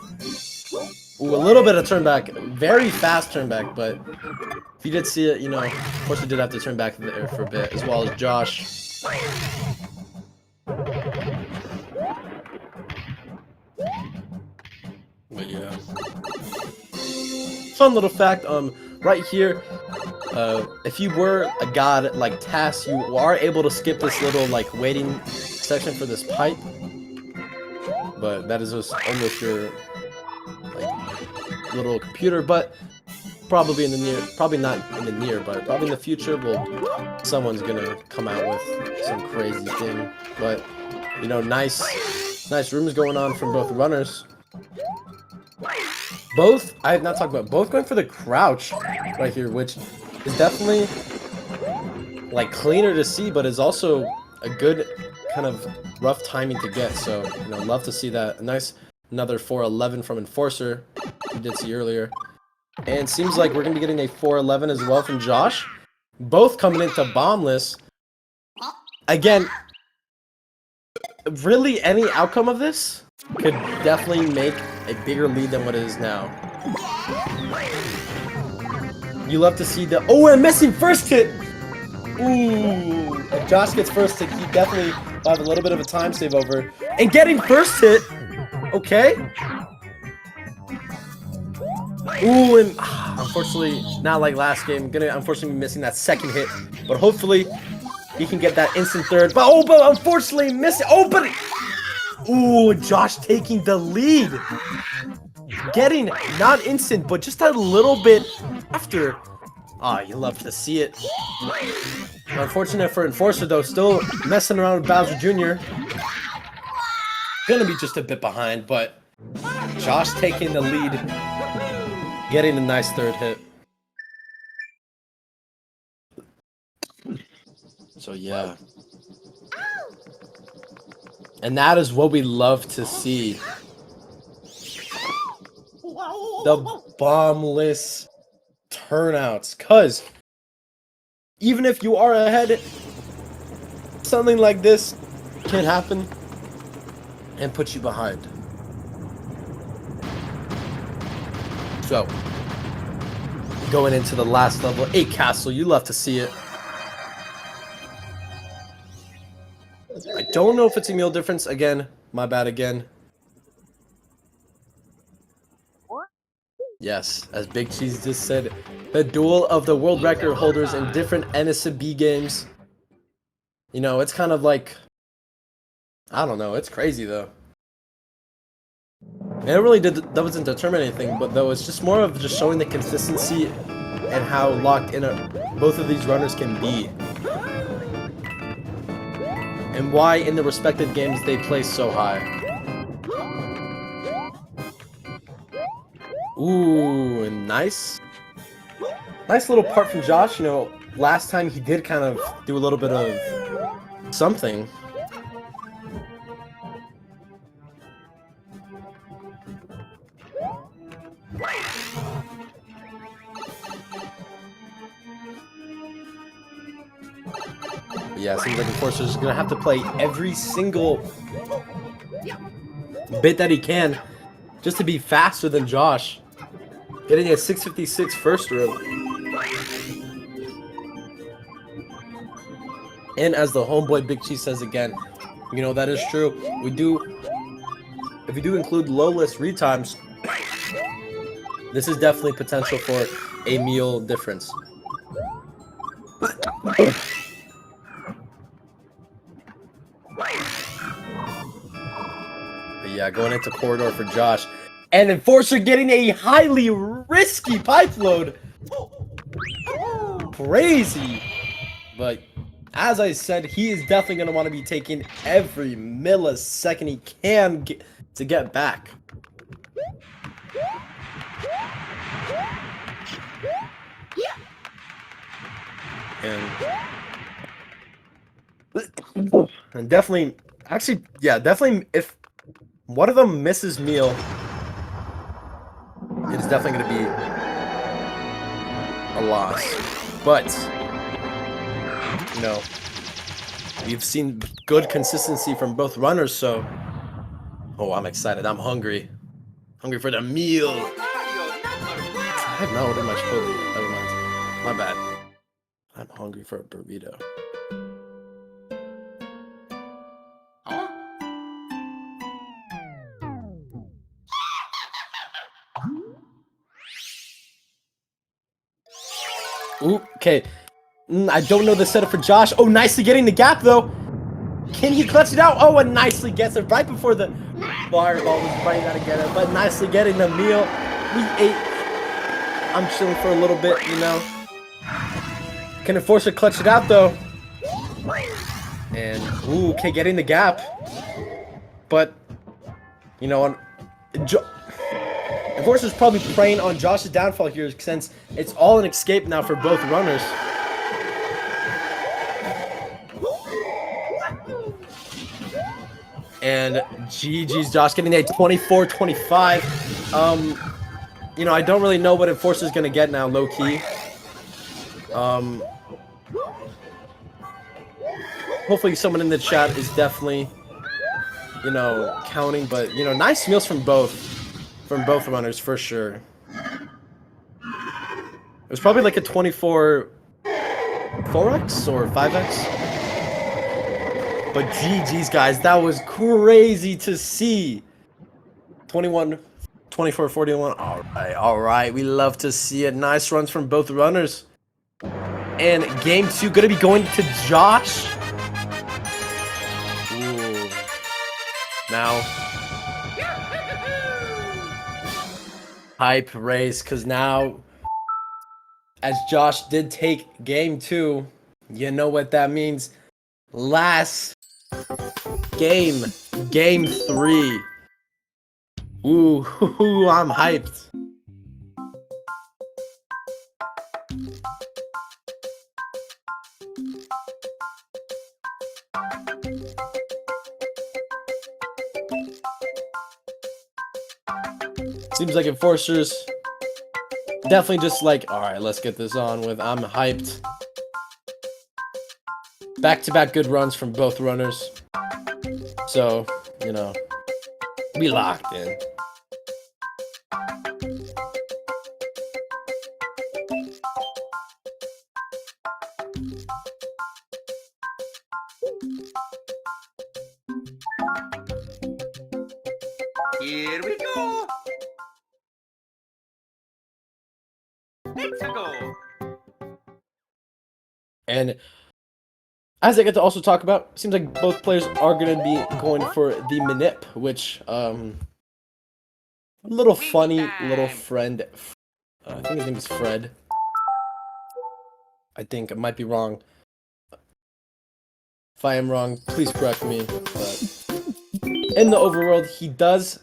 Ooh, a little bit of turn back, very fast turn back, but if you did see it, you know, of course you did have to turn back there for a bit, as well as Josh. But yeah. Fun little fact, right here, if you were a god like Tass, you are able to skip this little like waiting section for this pipe. But that is just only if you're like little computer, but probably in the near, probably not in the near, but probably in the future, someone's gonna come out with some crazy thing. But you know, nice rooms going on from both runners. Both, I have not talked about, both going for the crouch right here, which is definitely like cleaner to see, but is also a good kind of rough timing to get. So, you know, love to see that. A nice, another 411 from Enforcer, we did see earlier. And seems like we're going to be getting a 411 as well from Josh. Both coming into bombless. Again, really any outcome of this could definitely make a bigger lead than what it is now. You love to see the... Oh, and missing first hit! Ooh, if Josh gets first hit, he definitely will have a little bit of a time save over. And getting first hit! Okay. Ooh, and unfortunately, not like last game. Gonna unfortunately be missing that second hit. But hopefully, he can get that instant third. But unfortunately missing. Oh, but... Ooh, Josh taking the lead. Getting not instant, but just a little bit after. Ah, you love to see it. Unfortunate for Enforcer though, still messing around with Bowser Jr. Gonna be just a bit behind, but Josh taking the lead, getting a nice third hit. So yeah. And that is what we love to see. The bombless turnouts. Cause even if you are ahead, something like this can happen and put you behind. So going into the last level, 8 castle, you love to see it. I don't know if it's a meal difference. Again, my bad again. Yes, as Big Cheese just said, the duel of the world record holders in different NSMBW games. You know, it's kind of like, I don't know, it's crazy though. And it really doesn't determine anything, but though it's just more of just showing the consistency and how locked in both of these runners can be. And why in the respective games they place so high. Ooh, and nice little part from Josh. You know, last time he did kind of do a little bit of something. But yeah, it seems like Enforcer's gonna have to play every single bit that he can just to be faster than Josh. Getting a 656 first row. And as the homeboy Big Cheese says again, you know, that is true. If we do include low list retimes, this is definitely potential for a meal difference. But yeah, going into corridor for Josh. And Enforcer getting a highly risky pipe load. Crazy. But as I said, he is definitely going to want to be taking every millisecond he can to get back. And definitely, actually, yeah, definitely, if one of them misses meal, it's definitely going to be a loss. But, you know, we've seen good consistency from both runners, so... Oh, I'm excited. I'm hungry. Hungry for the meal. I have not ordered my Chipotle. Never mind. My bad. I'm hungry for a burrito. Ooh, okay. I don't know the setup for Josh. Oh, nicely getting the gap, though. Can he clutch it out? Oh, and nicely gets it right before the fireball was right out to get it. But nicely getting the meal. We ate. I'm chilling for a little bit, you know. Can Enforcer clutch it out, though? And, ooh, okay, getting the gap. But, you know, Enforcer's probably preying on Josh's downfall here since it's all an escape now for both runners. And GG's Josh getting a 24-25. You know, I don't really know what Enforcer's gonna get now, low key. Hopefully someone in the chat is definitely, you know, counting, but you know, nice meals from both runners for sure. It was probably like a 24 4x or 5x. But GG's, guys, that was crazy to see. 21, 24, 41. All right. We love to see it. Nice runs from both runners. And game 2 going to be going to Josh. Ooh. Now, hype race, because now, as Josh did take game 2, you know what that means. Last game 3. Ooh, I'm hyped. Seems like Enforcers definitely just like, all right, let's get this on with. I'm hyped. Back-to-back good runs from both runners. So, you know, we locked in. Here we go. Let's go. And as I get to also talk about, seems like both players are going to be going for the manip, which, a little funny little friend, I think his name is Fred. I think I might be wrong. If I am wrong, please correct me. But in the overworld, he does,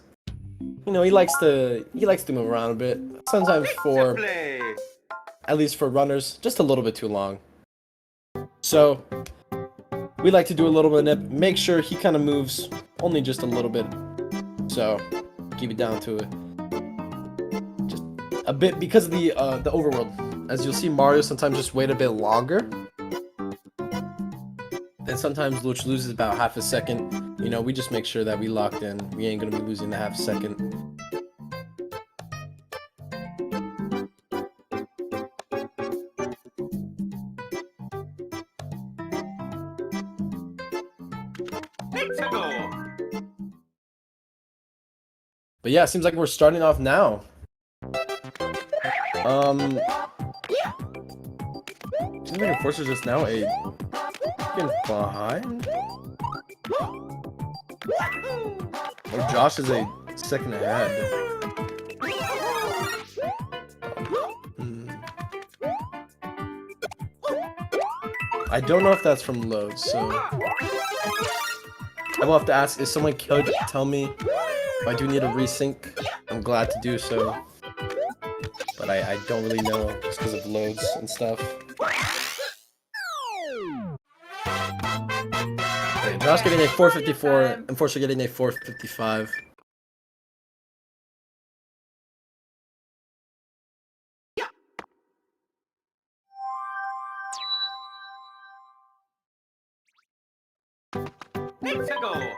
you know, he likes to move around a bit. Sometimes for, at least for runners, just a little bit too long. So we like to do a little bit of nip, make sure he kind of moves only just a little bit. So keep it down to just a bit because of the overworld. As you'll see, Mario sometimes just wait a bit longer. And sometimes which loses about half a second. You know, we just make sure that we locked in. We ain't gonna be losing the half a second. But yeah, it seems like we're starting off now. Seems like Enforcer's just now a fucking behind. Oh, Josh is a second ahead. I don't know if that's from loads, so I will have to ask if someone could tell me if I do need a resync. I'm glad to do so, but I don't really know just because of loads and stuff. Okay, Josh getting a 454, Inforcer getting a 455. Let's go.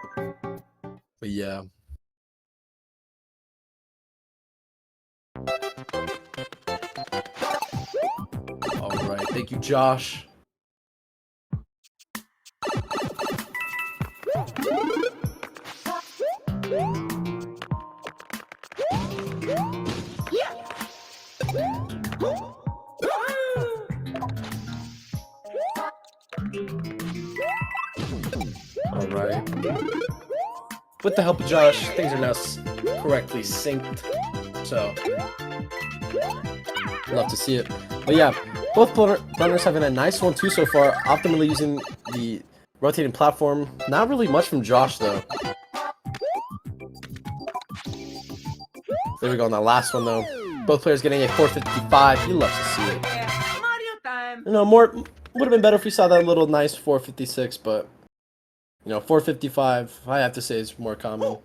But yeah. Alright, thank you, Josh. Alright. With the help of Josh, things are now correctly synced. So, love to see it. But yeah, both runners having a nice 1-2 so far, optimally using the rotating platform. Not really much from Josh though. There we go on that last one though. Both players getting a 455. You love to see it. Mario time. You know, more would have been better if we saw that little nice 456, but you know, 455, I have to say, is more common.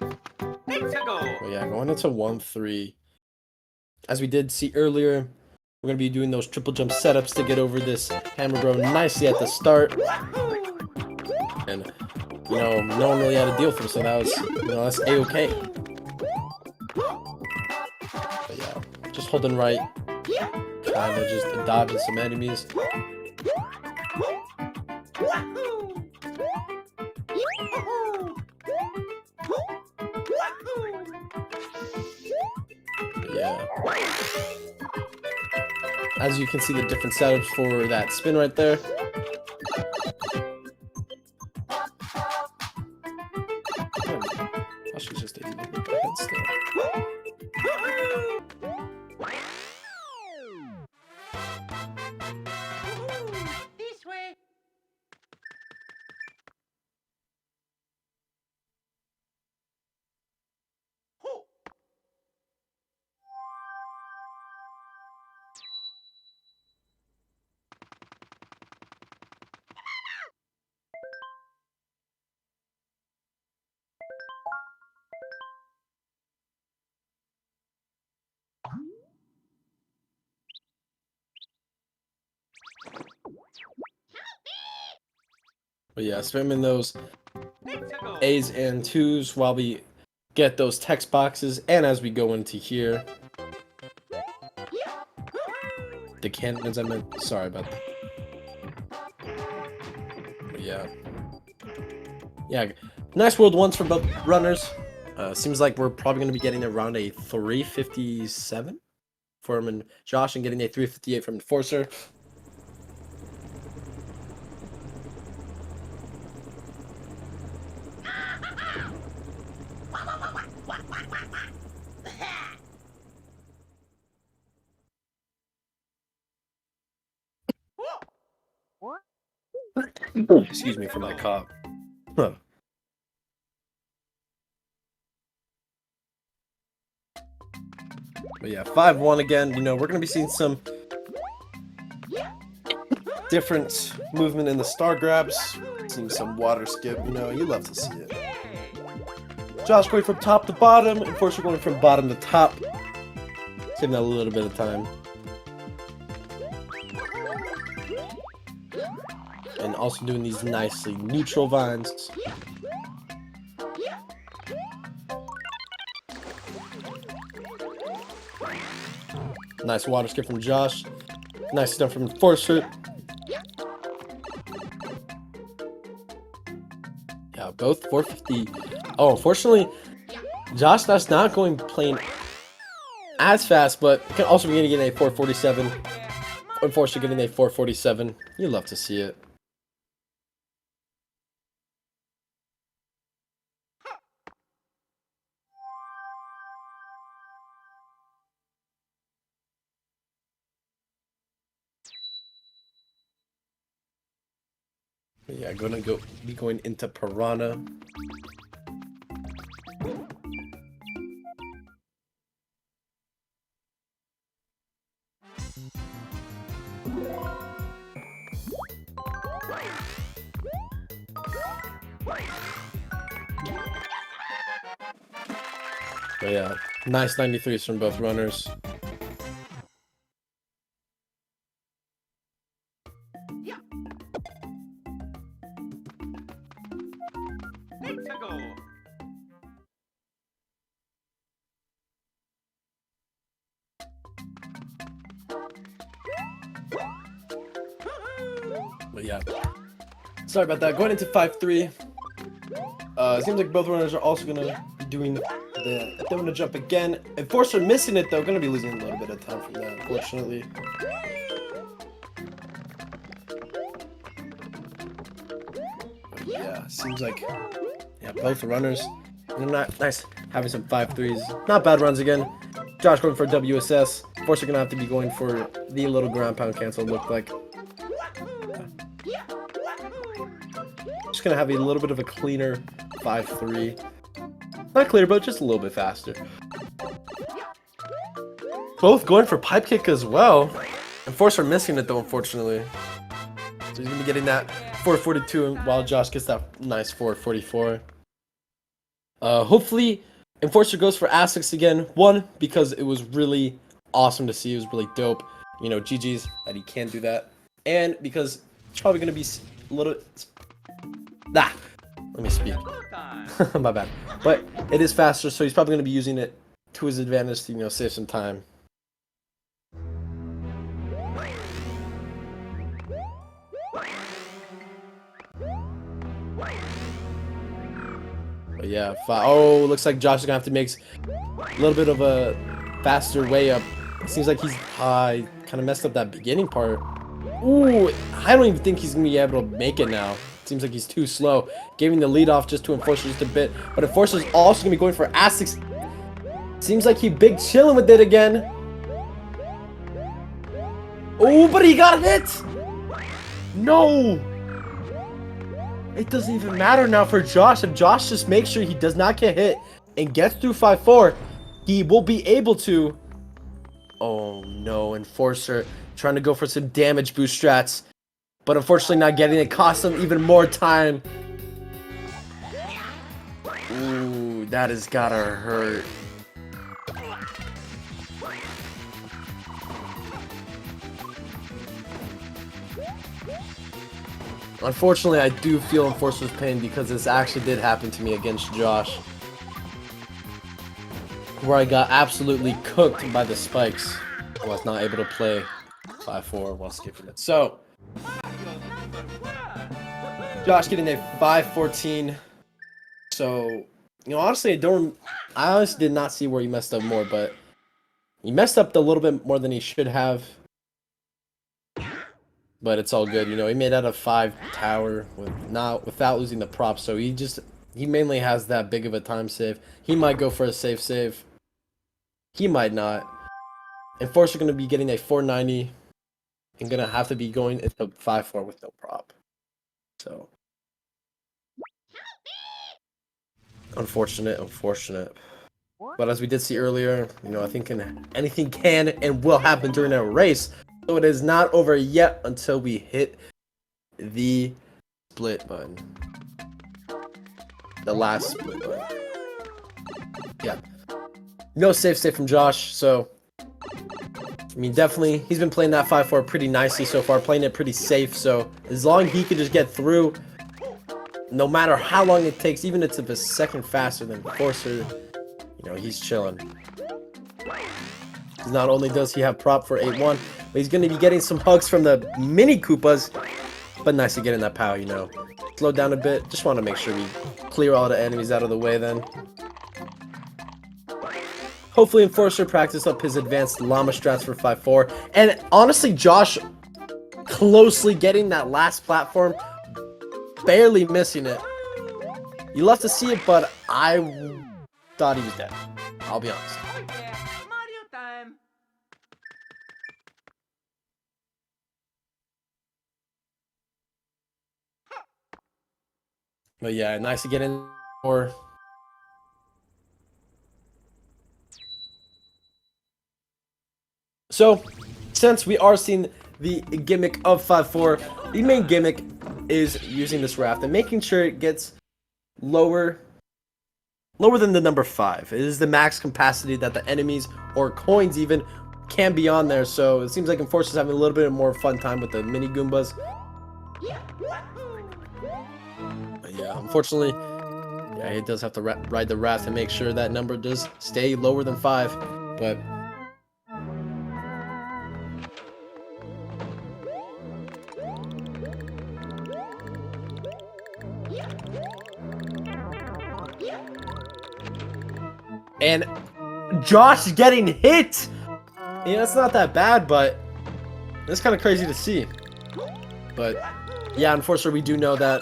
Let's go. But yeah, going into 1-3. As we did see earlier, we're going to be doing those triple jump setups to get over this hammer bro nicely at the start. And, you know, no one really had a deal for him, so that was, you know, that's A-okay. But yeah, just holding right. Kind of just dodging some enemies. Yeah. As you can see, the different setups for that spin right there. I should just ahead still. This way. But yeah, spamming those Let's go. A's and 2s while we get those text boxes, and as we go into here. The cannons, I meant. Sorry about that. But yeah. Yeah, nice world ones for both runners. Seems like we're probably going to be getting around a 357 from Josh and getting a 358 from Inforcer. Excuse me for my cough. Huh. But yeah, 5-1 again. You know, we're going to be seeing some different movement in the star grabs. Seeing some water skip. You know, you love to see it. Josh going from top to bottom. Unfortunately, going from bottom to top. Saving that a little bit of time. And also doing these nicely neutral vines. Nice water skip from Josh. Nice stuff from Inforcer. Yeah, both 450. Oh, unfortunately, Josh that's not playing as fast, but can also be getting a 447. Enforcer getting a 447. You love to see it. Yeah, be going into Piranha. But yeah, nice 93s from both runners. Let's go. But yeah, sorry about that. Going into 5-3. It seems like both runners are also gonna be doing the donut jump again. Enforcer missing it though, gonna be losing a little bit of time from that, unfortunately. But yeah, seems like both runners. They're not nice having some 5-3s. Not bad runs again. Josh going for WSS. Enforcer gonna have to be going for the little ground pound cancel. Look like. Just gonna have a little bit of a cleaner 5-3. Not clear, but just a little bit faster. Both going for pipe kick as well. Enforcer missing it though, unfortunately. So he's gonna be getting that 442 while Josh gets that nice 444. Hopefully Enforcer goes for Asics again. One, because it was really awesome to see. It was really dope. You know, GG's that he can do that. And because it's probably gonna be a little... let me speak. My bad. But it is faster, so he's probably going to be using it to his advantage to, you know, save some time. But yeah, oh, looks like Josh is going to have to make a little bit of a faster way up. It seems like he's kind of messed up that beginning part. Ooh, I don't even think he's going to be able to make it now. Seems like he's too slow. Giving the lead off just to Enforcer just a bit. But Enforcer's also going to be going for Asics. Seems like he big chilling with it again. Oh, but he got hit! No! It doesn't even matter now for Josh. If Josh just makes sure he does not get hit and gets through 5-4, he will be able to... Oh no, Enforcer trying to go for some damage boost strats. But unfortunately not getting it, cost him even more time. Ooh, that has gotta hurt. Unfortunately, I do feel Enforcer's pain because this actually did happen to me against Josh. Where I got absolutely cooked by the spikes. I was not able to play 5-4 while skipping it. So... Josh getting a 5-14. So, you know, honestly, I honestly did not see where he messed up more, but he messed up a little bit more than he should have. But it's all good, you know. He made out a 5 tower without losing the prop, so he mainly has that big of a time save. He might go for a safe save. He might not. Enforcer going to be getting a 490 and going to have to be going into 5-4 with no prop. So, unfortunate. But as we did see earlier, you know, I think anything can and will happen during a race. So it is not over yet until we hit the split button. The last split button. Yeah. No safe save from Josh, so... I mean, definitely, he's been playing that 5-4 pretty nicely so far, playing it pretty safe, so as long as he could just get through, no matter how long it takes, even if it's a second faster than Enforcer, you know, he's chilling. Not only does he have prop for 8-1, but he's going to be getting some hugs from the mini Koopas, but nice to get in that POW, you know. Slow down a bit, just want to make sure we clear all the enemies out of the way then. hopefully Enforcer practice up his advanced llama strats for 5-4. And honestly, Josh closely getting that last platform, barely missing it. You love to see it, but I thought he was dead. I'll be honest. Oh yeah, Mario time. But yeah, nice to get in for. So, since we are seeing the gimmick of 5-4, the main gimmick is using this raft and making sure it gets lower than the number 5. It is the max capacity that the enemies or coins even can be on there. So it seems like Enforcer's having a little bit more fun time with the mini Goombas. But yeah, unfortunately, yeah, he does have to ride the raft and make sure that number does stay lower than 5. But and Josh getting hit! Yeah, it's not that bad, but it's kind of crazy to see. But yeah, unfortunately, we do know that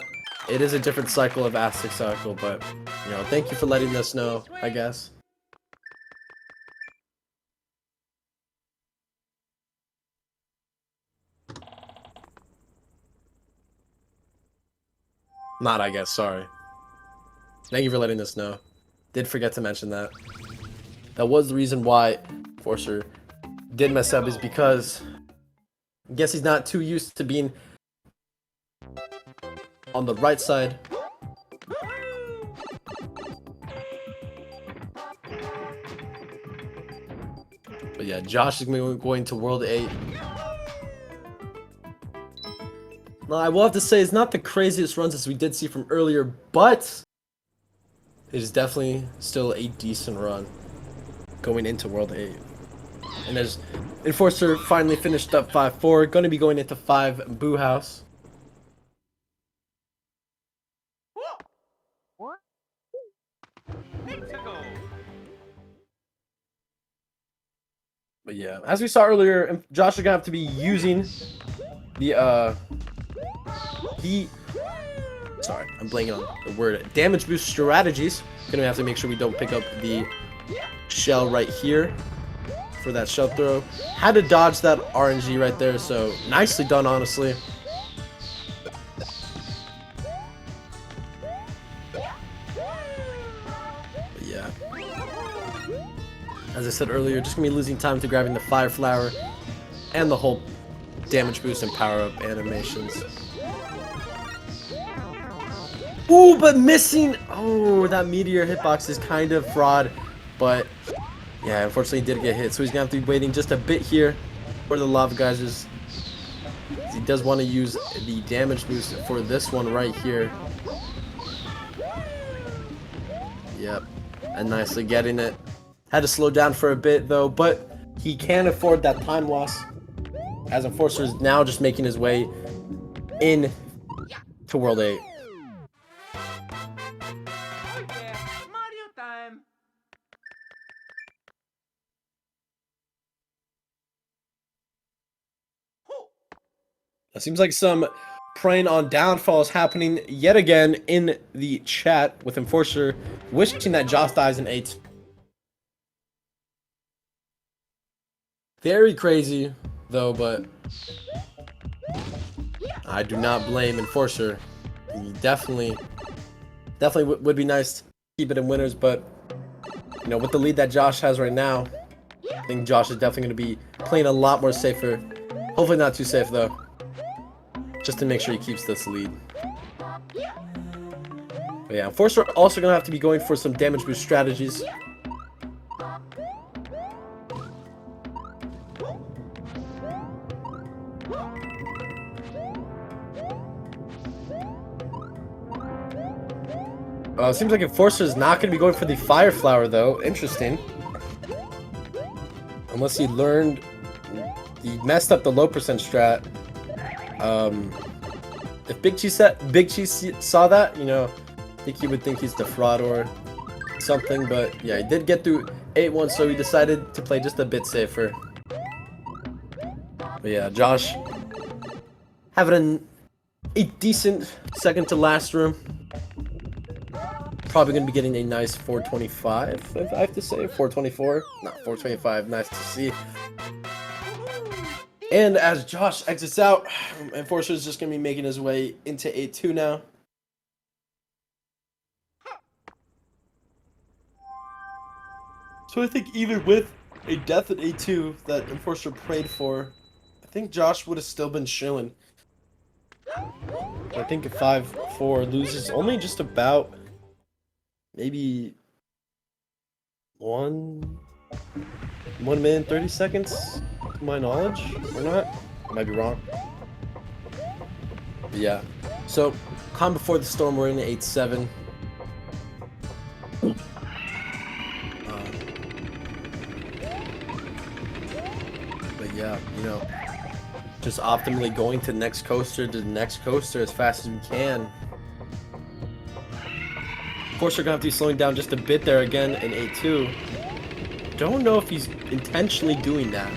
it is a different cycle of Aztec cycle, but you know, thank you for letting us know, I guess. Not I guess, sorry. Thank you for letting us know. Did forget to mention that. That was the reason why Enforcer did mess up, is because I guess he's not too used to being on the right side. But yeah, Josh is going to World 8. Now, I will have to say, it's not the craziest runs as we did see from earlier, but it is definitely still a decent run going into World 8. And there's Enforcer finally finished up 5-4, going to be going into 5 Boo House. But yeah, as we saw earlier, Josh is gonna have to be using the sorry, I'm blanking on the word, damage boost strategies. Gonna have to make sure we don't pick up the shell right here for that shell throw. Had to dodge that RNG right there, so nicely done, honestly. But yeah, as I said earlier, just gonna be losing time to grabbing the fire flower and the whole damage boost and power up animations. Ooh, but missing. Oh, that meteor hitbox is kind of fraud, but yeah, unfortunately he did get hit, so he's gonna have to be waiting just a bit here for the lava geysers. He does want to use the damage boost for this one right here. Yep, and nicely getting it. Had to slow down for a bit though, but he can afford that time loss, as Enforcer is now just making his way in to World 8. It seems like some preying on downfalls happening yet again in the chat, with Enforcer wishing that Josh dies in 8. Very crazy though, but I do not blame Enforcer. He definitely would be nice to keep it in winners, but you know, with the lead that Josh has right now, I think Josh is definitely going to be playing a lot more safer. Hopefully not too safe though, just to make sure he keeps this lead. But yeah, Enforcer also going to have to be going for some damage boost strategies. Seems like Enforcer is not going to be going for the fire flower though. Interesting. Unless he learned, he messed up the low percent strat. If Big Cheese saw that, you know, I think he would think he's the fraud or something. But yeah, he did get through 8-1, so he decided to play just a bit safer. But yeah, Josh having a decent second to last room. Probably going to be getting a nice 425, if I have to say. 424? Not 425. Nice to see. And as Josh exits out, Inforcer is just going to be making his way into 8-2 now. So I think even with a death at 8-2 that Inforcer prayed for, I think Josh would have still been chilling. I think if 5-4 loses only just about maybe 1 minute and 30 seconds, to my knowledge, or not. I might be wrong. But yeah. So, calm before the storm, we're in 8-7. But yeah, you know, just optimally going to next coaster to the next coaster as fast as we can. Of course, we're gonna have to be slowing down just a bit there again in 8-2. Don't know if he's intentionally doing that.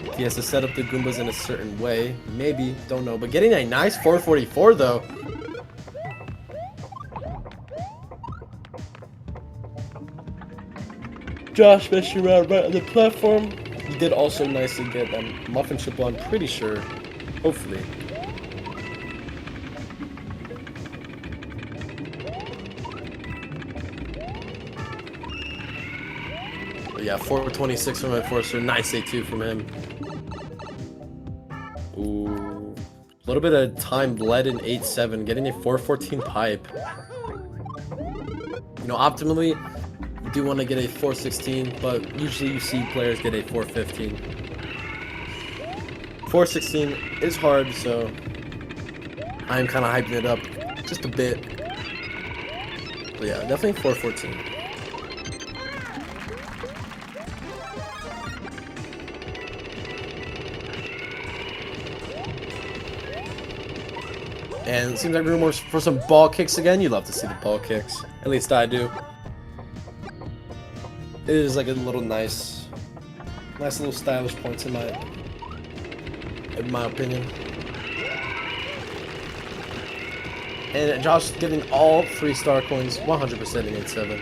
If he has to set up the Goombas in a certain way, maybe, don't know. But getting a nice 444 though. Josh messing around right on the platform. He did also nicely get muffin triple, I'm pretty sure. Hopefully. But yeah, 426 from Enforcer. Nice 8-2 from him. Ooh. A little bit of time bled in 8-7. Getting a 414 pipe. You know, optimally, you do want to get a 416, but usually you see players get a 415. 416 is hard, so I'm kind of hyping it up just a bit. But yeah, definitely 414. And it seems like rumors for some ball kicks again. You love to see the ball kicks. At least I do. It is like a little nice little stylish points in my opinion. And Josh getting all 3-star coins, 100% in 8-7.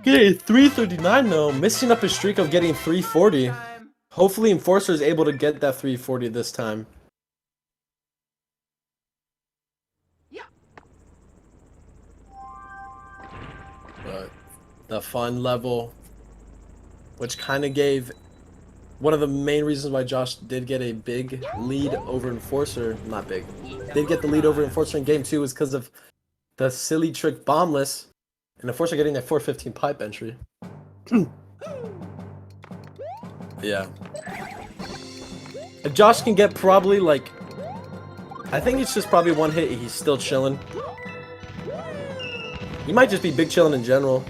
Getting a 339 though, missing up his streak of getting 340. Hopefully Enforcer is able to get that 340 this time. But the fun level, which kind of gave one of the main reasons why Josh did get a big lead over Enforcer, not big, did get the lead over Enforcer in game 2 was because of the silly trick bombless. And Enforcer getting that 415 pipe entry. Yeah. If Josh can get probably like, I think it's just probably one hit, he's still chilling. He might just be big chilling in general.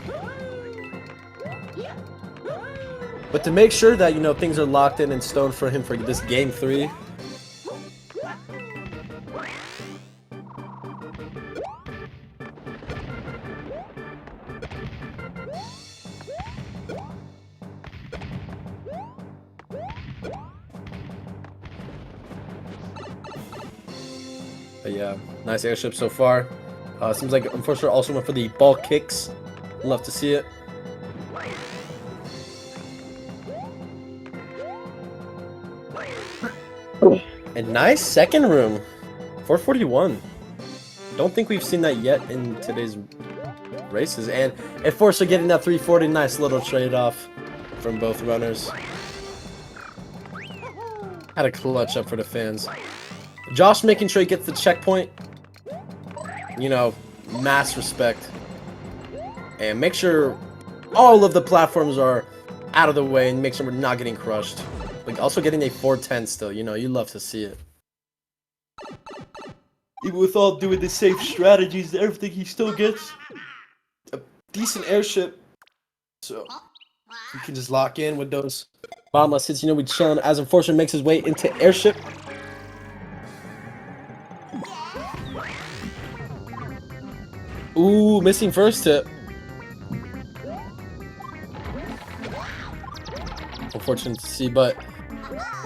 But to make sure that, you know, things are locked in and stone for him for this game 3. But yeah, nice airship so far. Seems like Enforcer also went for the ball kicks. Love to see it. And nice second room. 441. Don't think we've seen that yet in today's races. And Enforcer getting that 340. Nice little trade-off from both runners. Had a clutch up for the fans. Josh making sure he gets the checkpoint. You know, mass respect. And make sure all of the platforms are out of the way and make sure we're not getting crushed. Like also getting a 410 still, you know, you love to see it. Even with all doing the safe strategies and everything, he still gets a decent airship. So you can just lock in with those bombless hits. You know, we chilling as Enforcer makes his way into airship. Ooh, missing first hit. Unfortunate to see, but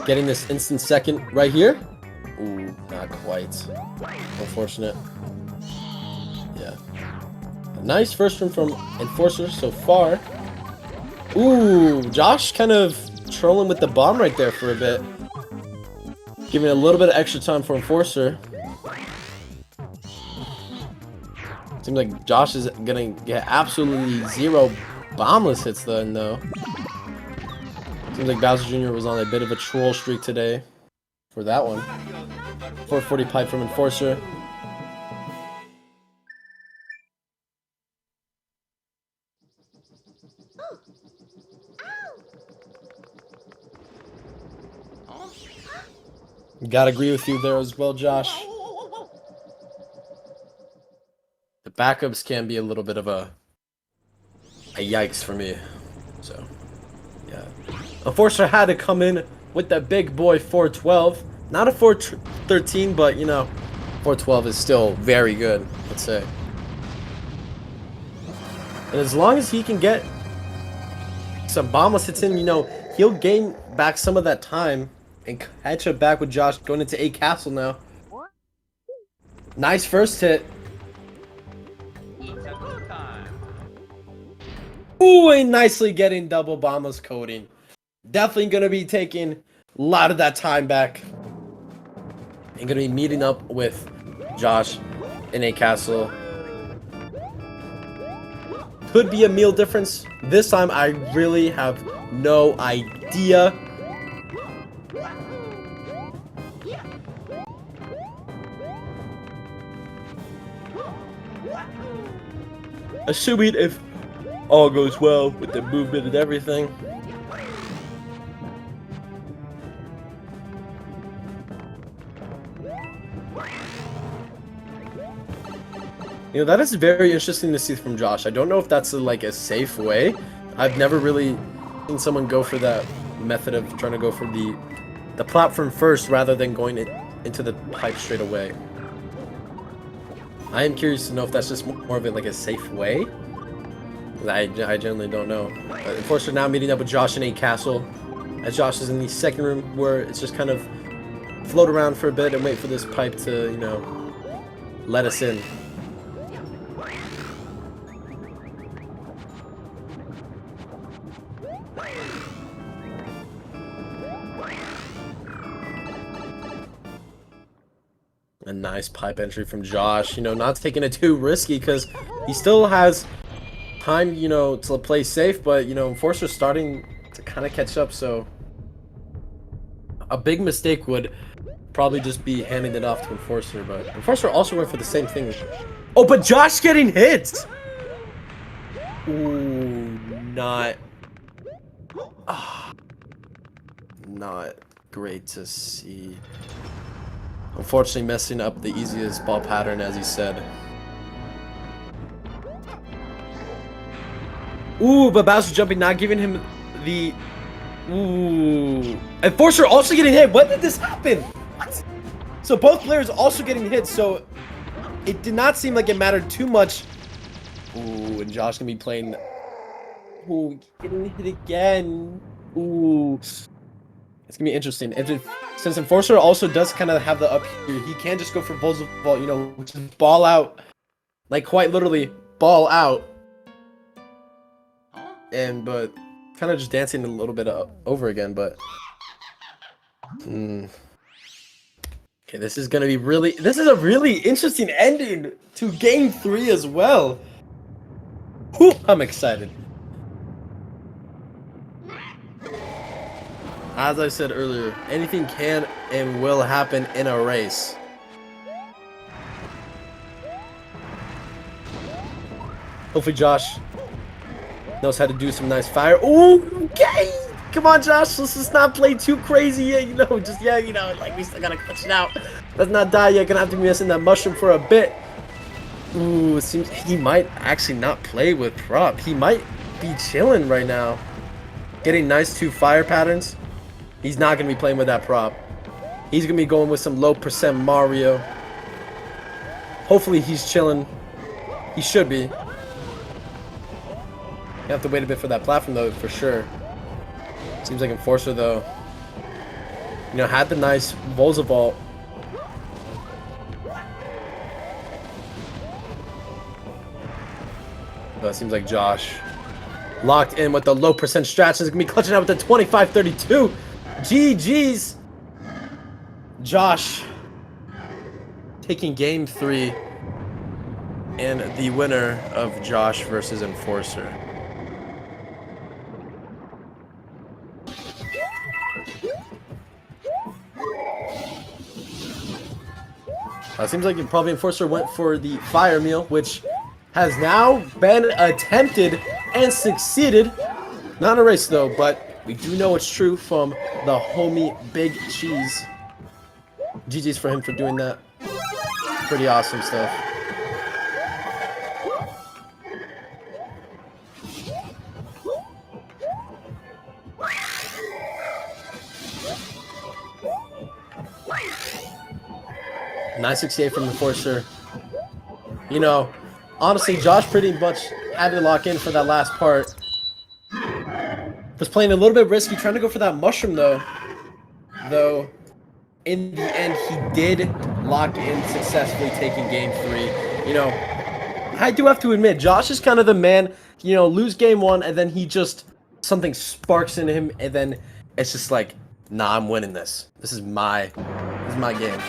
getting this instant second right here. Ooh, not quite. Unfortunate. Yeah. A nice first run from Inforcer so far. Ooh, Josh kind of trolling with the bomb right there for a bit. Giving a little bit of extra time for Inforcer. Seems like Josh is gonna get absolutely zero bombless hits then, though. Seems like Bowser Jr. was on a bit of a troll streak today for that one. 440 pipe from Inforcer. Gotta agree with you there as well, Josh. The backups can be a little bit of a yikes for me. So, yeah. Enforcer had to come in with that big boy 412. Not a 413, but, you know, 412 is still very good, let's say. And as long as he can get some bombless hits in, you know, he'll gain back some of that time and catch up back with Josh going into A Castle now. Nice first hit. Ooh, and nicely getting double bombless coding. Definitely going to be taking a lot of that time back. And going to be meeting up with Josh in A Castle. Could be a meal difference. This time I really have no idea. Assuming if all goes well with the movement and everything. You know, that is very interesting to see from Josh. I don't know if that's like a safe way. I've never really seen someone go for that method of trying to go for the platform first rather than going into the pipe straight away. I am curious to know if that's just more of it like a safe way. I generally don't know. But Enforcer now meeting up with Josh in A Castle. As Josh is in the second room where it's just kind of float around for a bit and wait for this pipe to, you know, let us in. A nice pipe entry from Josh, you know, not taking it too risky because he still has time, you know, to play safe, but, you know, Enforcer's starting to kind of catch up, so a big mistake would probably just be handing it off to Enforcer, but Enforcer also went for the same thing. Oh, but Josh getting hit! Ooh, not great to see. Unfortunately, messing up the easiest ball pattern, as he said. Ooh, but Bowser jumping, not giving him the... Ooh. Enforcer also getting hit. When did this happen? What? So both players also getting hit, so it did not seem like it mattered too much. Ooh, and Josh gonna be playing... Ooh, getting hit again. Ooh. It's gonna be interesting. Since Enforcer also does kind of have the up here, he can just go for balls, you know, which is ball out, like quite literally ball out, but kind of just dancing a little bit over again. But okay, this is gonna be this is a really interesting ending to Game 3 as well. Whew, I'm excited. As I said earlier, anything can and will happen in a race. Hopefully Josh knows how to do some nice fire. Ooh, okay! Come on, Josh, let's just not play too crazy yet, you know, just, yeah, you know, like, we still gotta clutch it out. Let's not die yet, gonna have to be missing that mushroom for a bit. Ooh, it seems he might actually not play with prop. He might be chilling right now. Getting nice 2 fire patterns. He's not going to be playing with that prop. He's going to be going with some low percent Mario. Hopefully he's chilling. He should be. You have to wait a bit for that platform though, for sure. Seems like Enforcer though, you know, had the nice Volza vault. But it seems like Josh locked in with the low percent strats is gonna be clutching out with the 25-32. GG's. Josh taking game 3 and the winner of Josh versus Enforcer. It seems like probably Enforcer went for the fire meal, which has now been attempted and succeeded. Not a race though, but we do know it's true from the homie Big Cheese. GG's for him for doing that. Pretty awesome stuff. $968 from Enforcer. You know, honestly, Josh pretty much had to lock in for that last part. Was playing a little bit risky, trying to go for that mushroom though. Though, in the end, he did lock in successfully, taking game 3. You know, I do have to admit, Josh is kind of the man. You know, lose game 1 and then he just something sparks in him, and then it's just like, nah, I'm winning this. This is my game.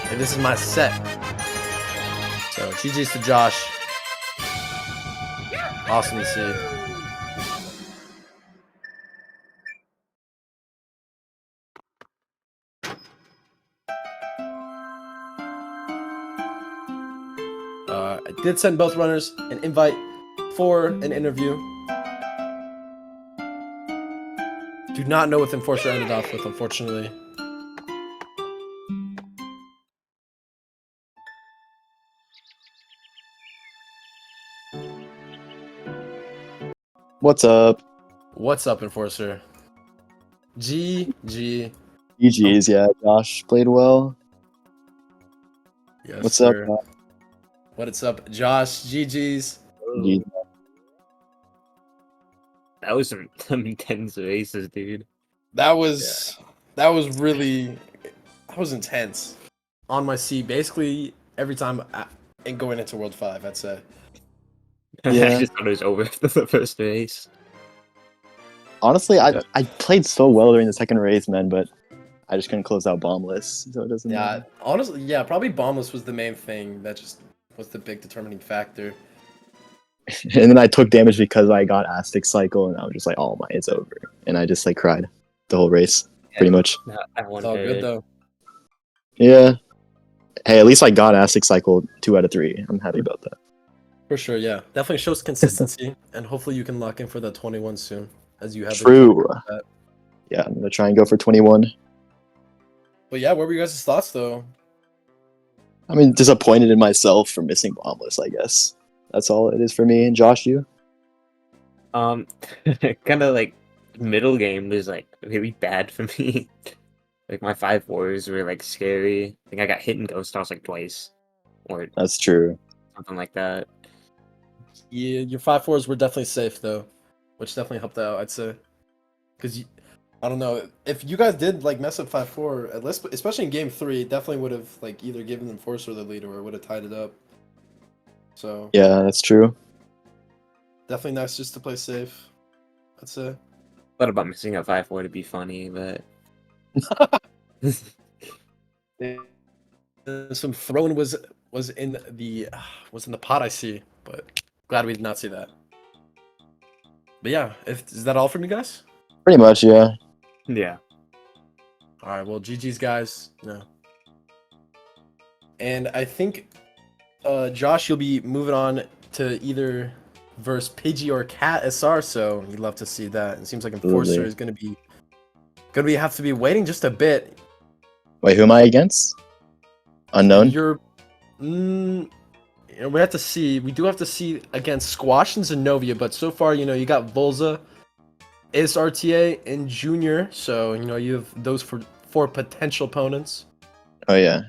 And this is my set. So GG's to Josh. Awesome to see. I did send both runners an invite for an interview. Do not know what Enforcer ended off with, unfortunately. What's up? What's up, Enforcer? GG. GG's, yeah. Josh played well. Yes, What's sir. up? What's up, Josh? GG's. G- That was some intense races, dude. That was really intense. On my seat, basically every time and going into World 5, I'd say. Yeah. I just thought it was over after the first race. Honestly, I played so well during the second race, man, but I just couldn't close out bombless, so it doesn't Yeah, matter. honestly, yeah, probably bombless was the main thing that just was the big determining factor. And then I took damage because I got Aztec Cycle, and I was just like, oh my, it's over. And I just like cried the whole race, pretty much. That one It's all good though. Yeah. Hey, at least I got Aztec Cycle 2 out of 3. I'm happy about that. For sure, yeah. Definitely shows consistency, and hopefully you can lock in for the 21 soon, as you have. True. Yeah, I'm gonna try and go for 21. But yeah, what were you guys' thoughts though? I mean, disappointed in myself for missing bombless, I guess. That's all it is for me. And Josh, you? Kind of like middle game was like really bad for me. Like my 5-4s were like scary. I think I got hit in Ghost Toss like twice, or That's true. something like that. Yeah, your 5-4s were definitely safe though, which definitely helped out, I'd say. Because I don't know, if you guys did like mess up 5-4, at least, especially in game 3, it definitely would have like either given Enforcer the lead or it would have tied it up. So Yeah, that's true. definitely nice just to play safe, I'd say. Thought about missing a 5-4 to be funny, but Some throwing was in the pot, I see, but glad we did not see that. But yeah, is that all from you guys? Pretty much, yeah. yeah. All right, well, GG's guys. No. And I think, Josh, you'll be moving on to either verse Pidgey or Cat SR, so you'd love to see that. It seems like Enforcer Absolutely. is gonna have to be waiting just a bit. Wait, who am I against? Unknown? You're, you know, we have to see. We do have to see against Squash and Zenobia, but so far, you know, you got Volza, Ace RTA, and Junior. So you know, you have those for 4 potential opponents. Oh, yeah.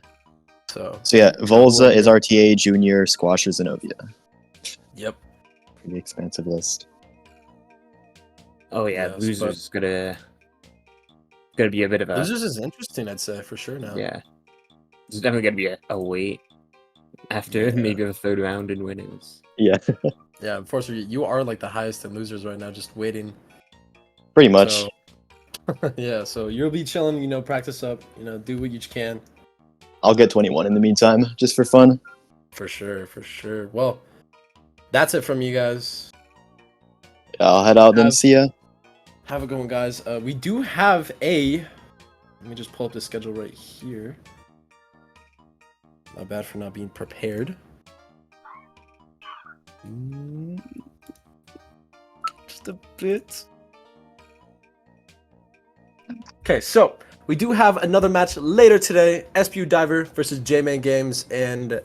So yeah, Volza here. is RTA, Junior, Squasher, Zenobia. Yep. Pretty expansive list. Oh yeah, Yes, losers gonna be a bit of a Losers is interesting, I'd say, for sure now. yeah. There's definitely gonna be a wait after Yeah. maybe the third round in winners. Yeah, Yeah, unfortunately, you are like the highest in losers right now, just waiting. pretty much. So, yeah, so you'll be chilling, you know, practice up, you know, do what you can. I'll get 21 in the meantime, just for fun. For sure, for sure. Well, that's it from you guys. Yeah, I'll head out then. See ya. Have a good one, guys. We do have a. Let me just pull up the schedule right here. Not bad for not being prepared. Just a bit. Okay, so we do have another match later today. SPU Diver versus J-Man Games, and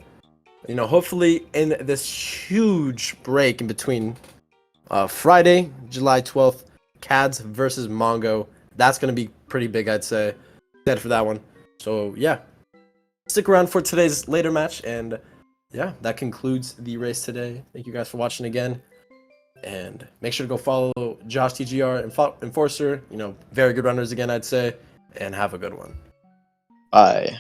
you know, hopefully in this huge break in between Friday, July 12th, CADS versus Mongo. That's gonna be pretty big, I'd say. Excited for that one. So yeah, stick around for today's later match, and yeah, that concludes the race today. Thank you guys for watching again, and make sure to go follow JoshTGR and Inforcer. You know, very good runners again, I'd say, and have a good one. Bye.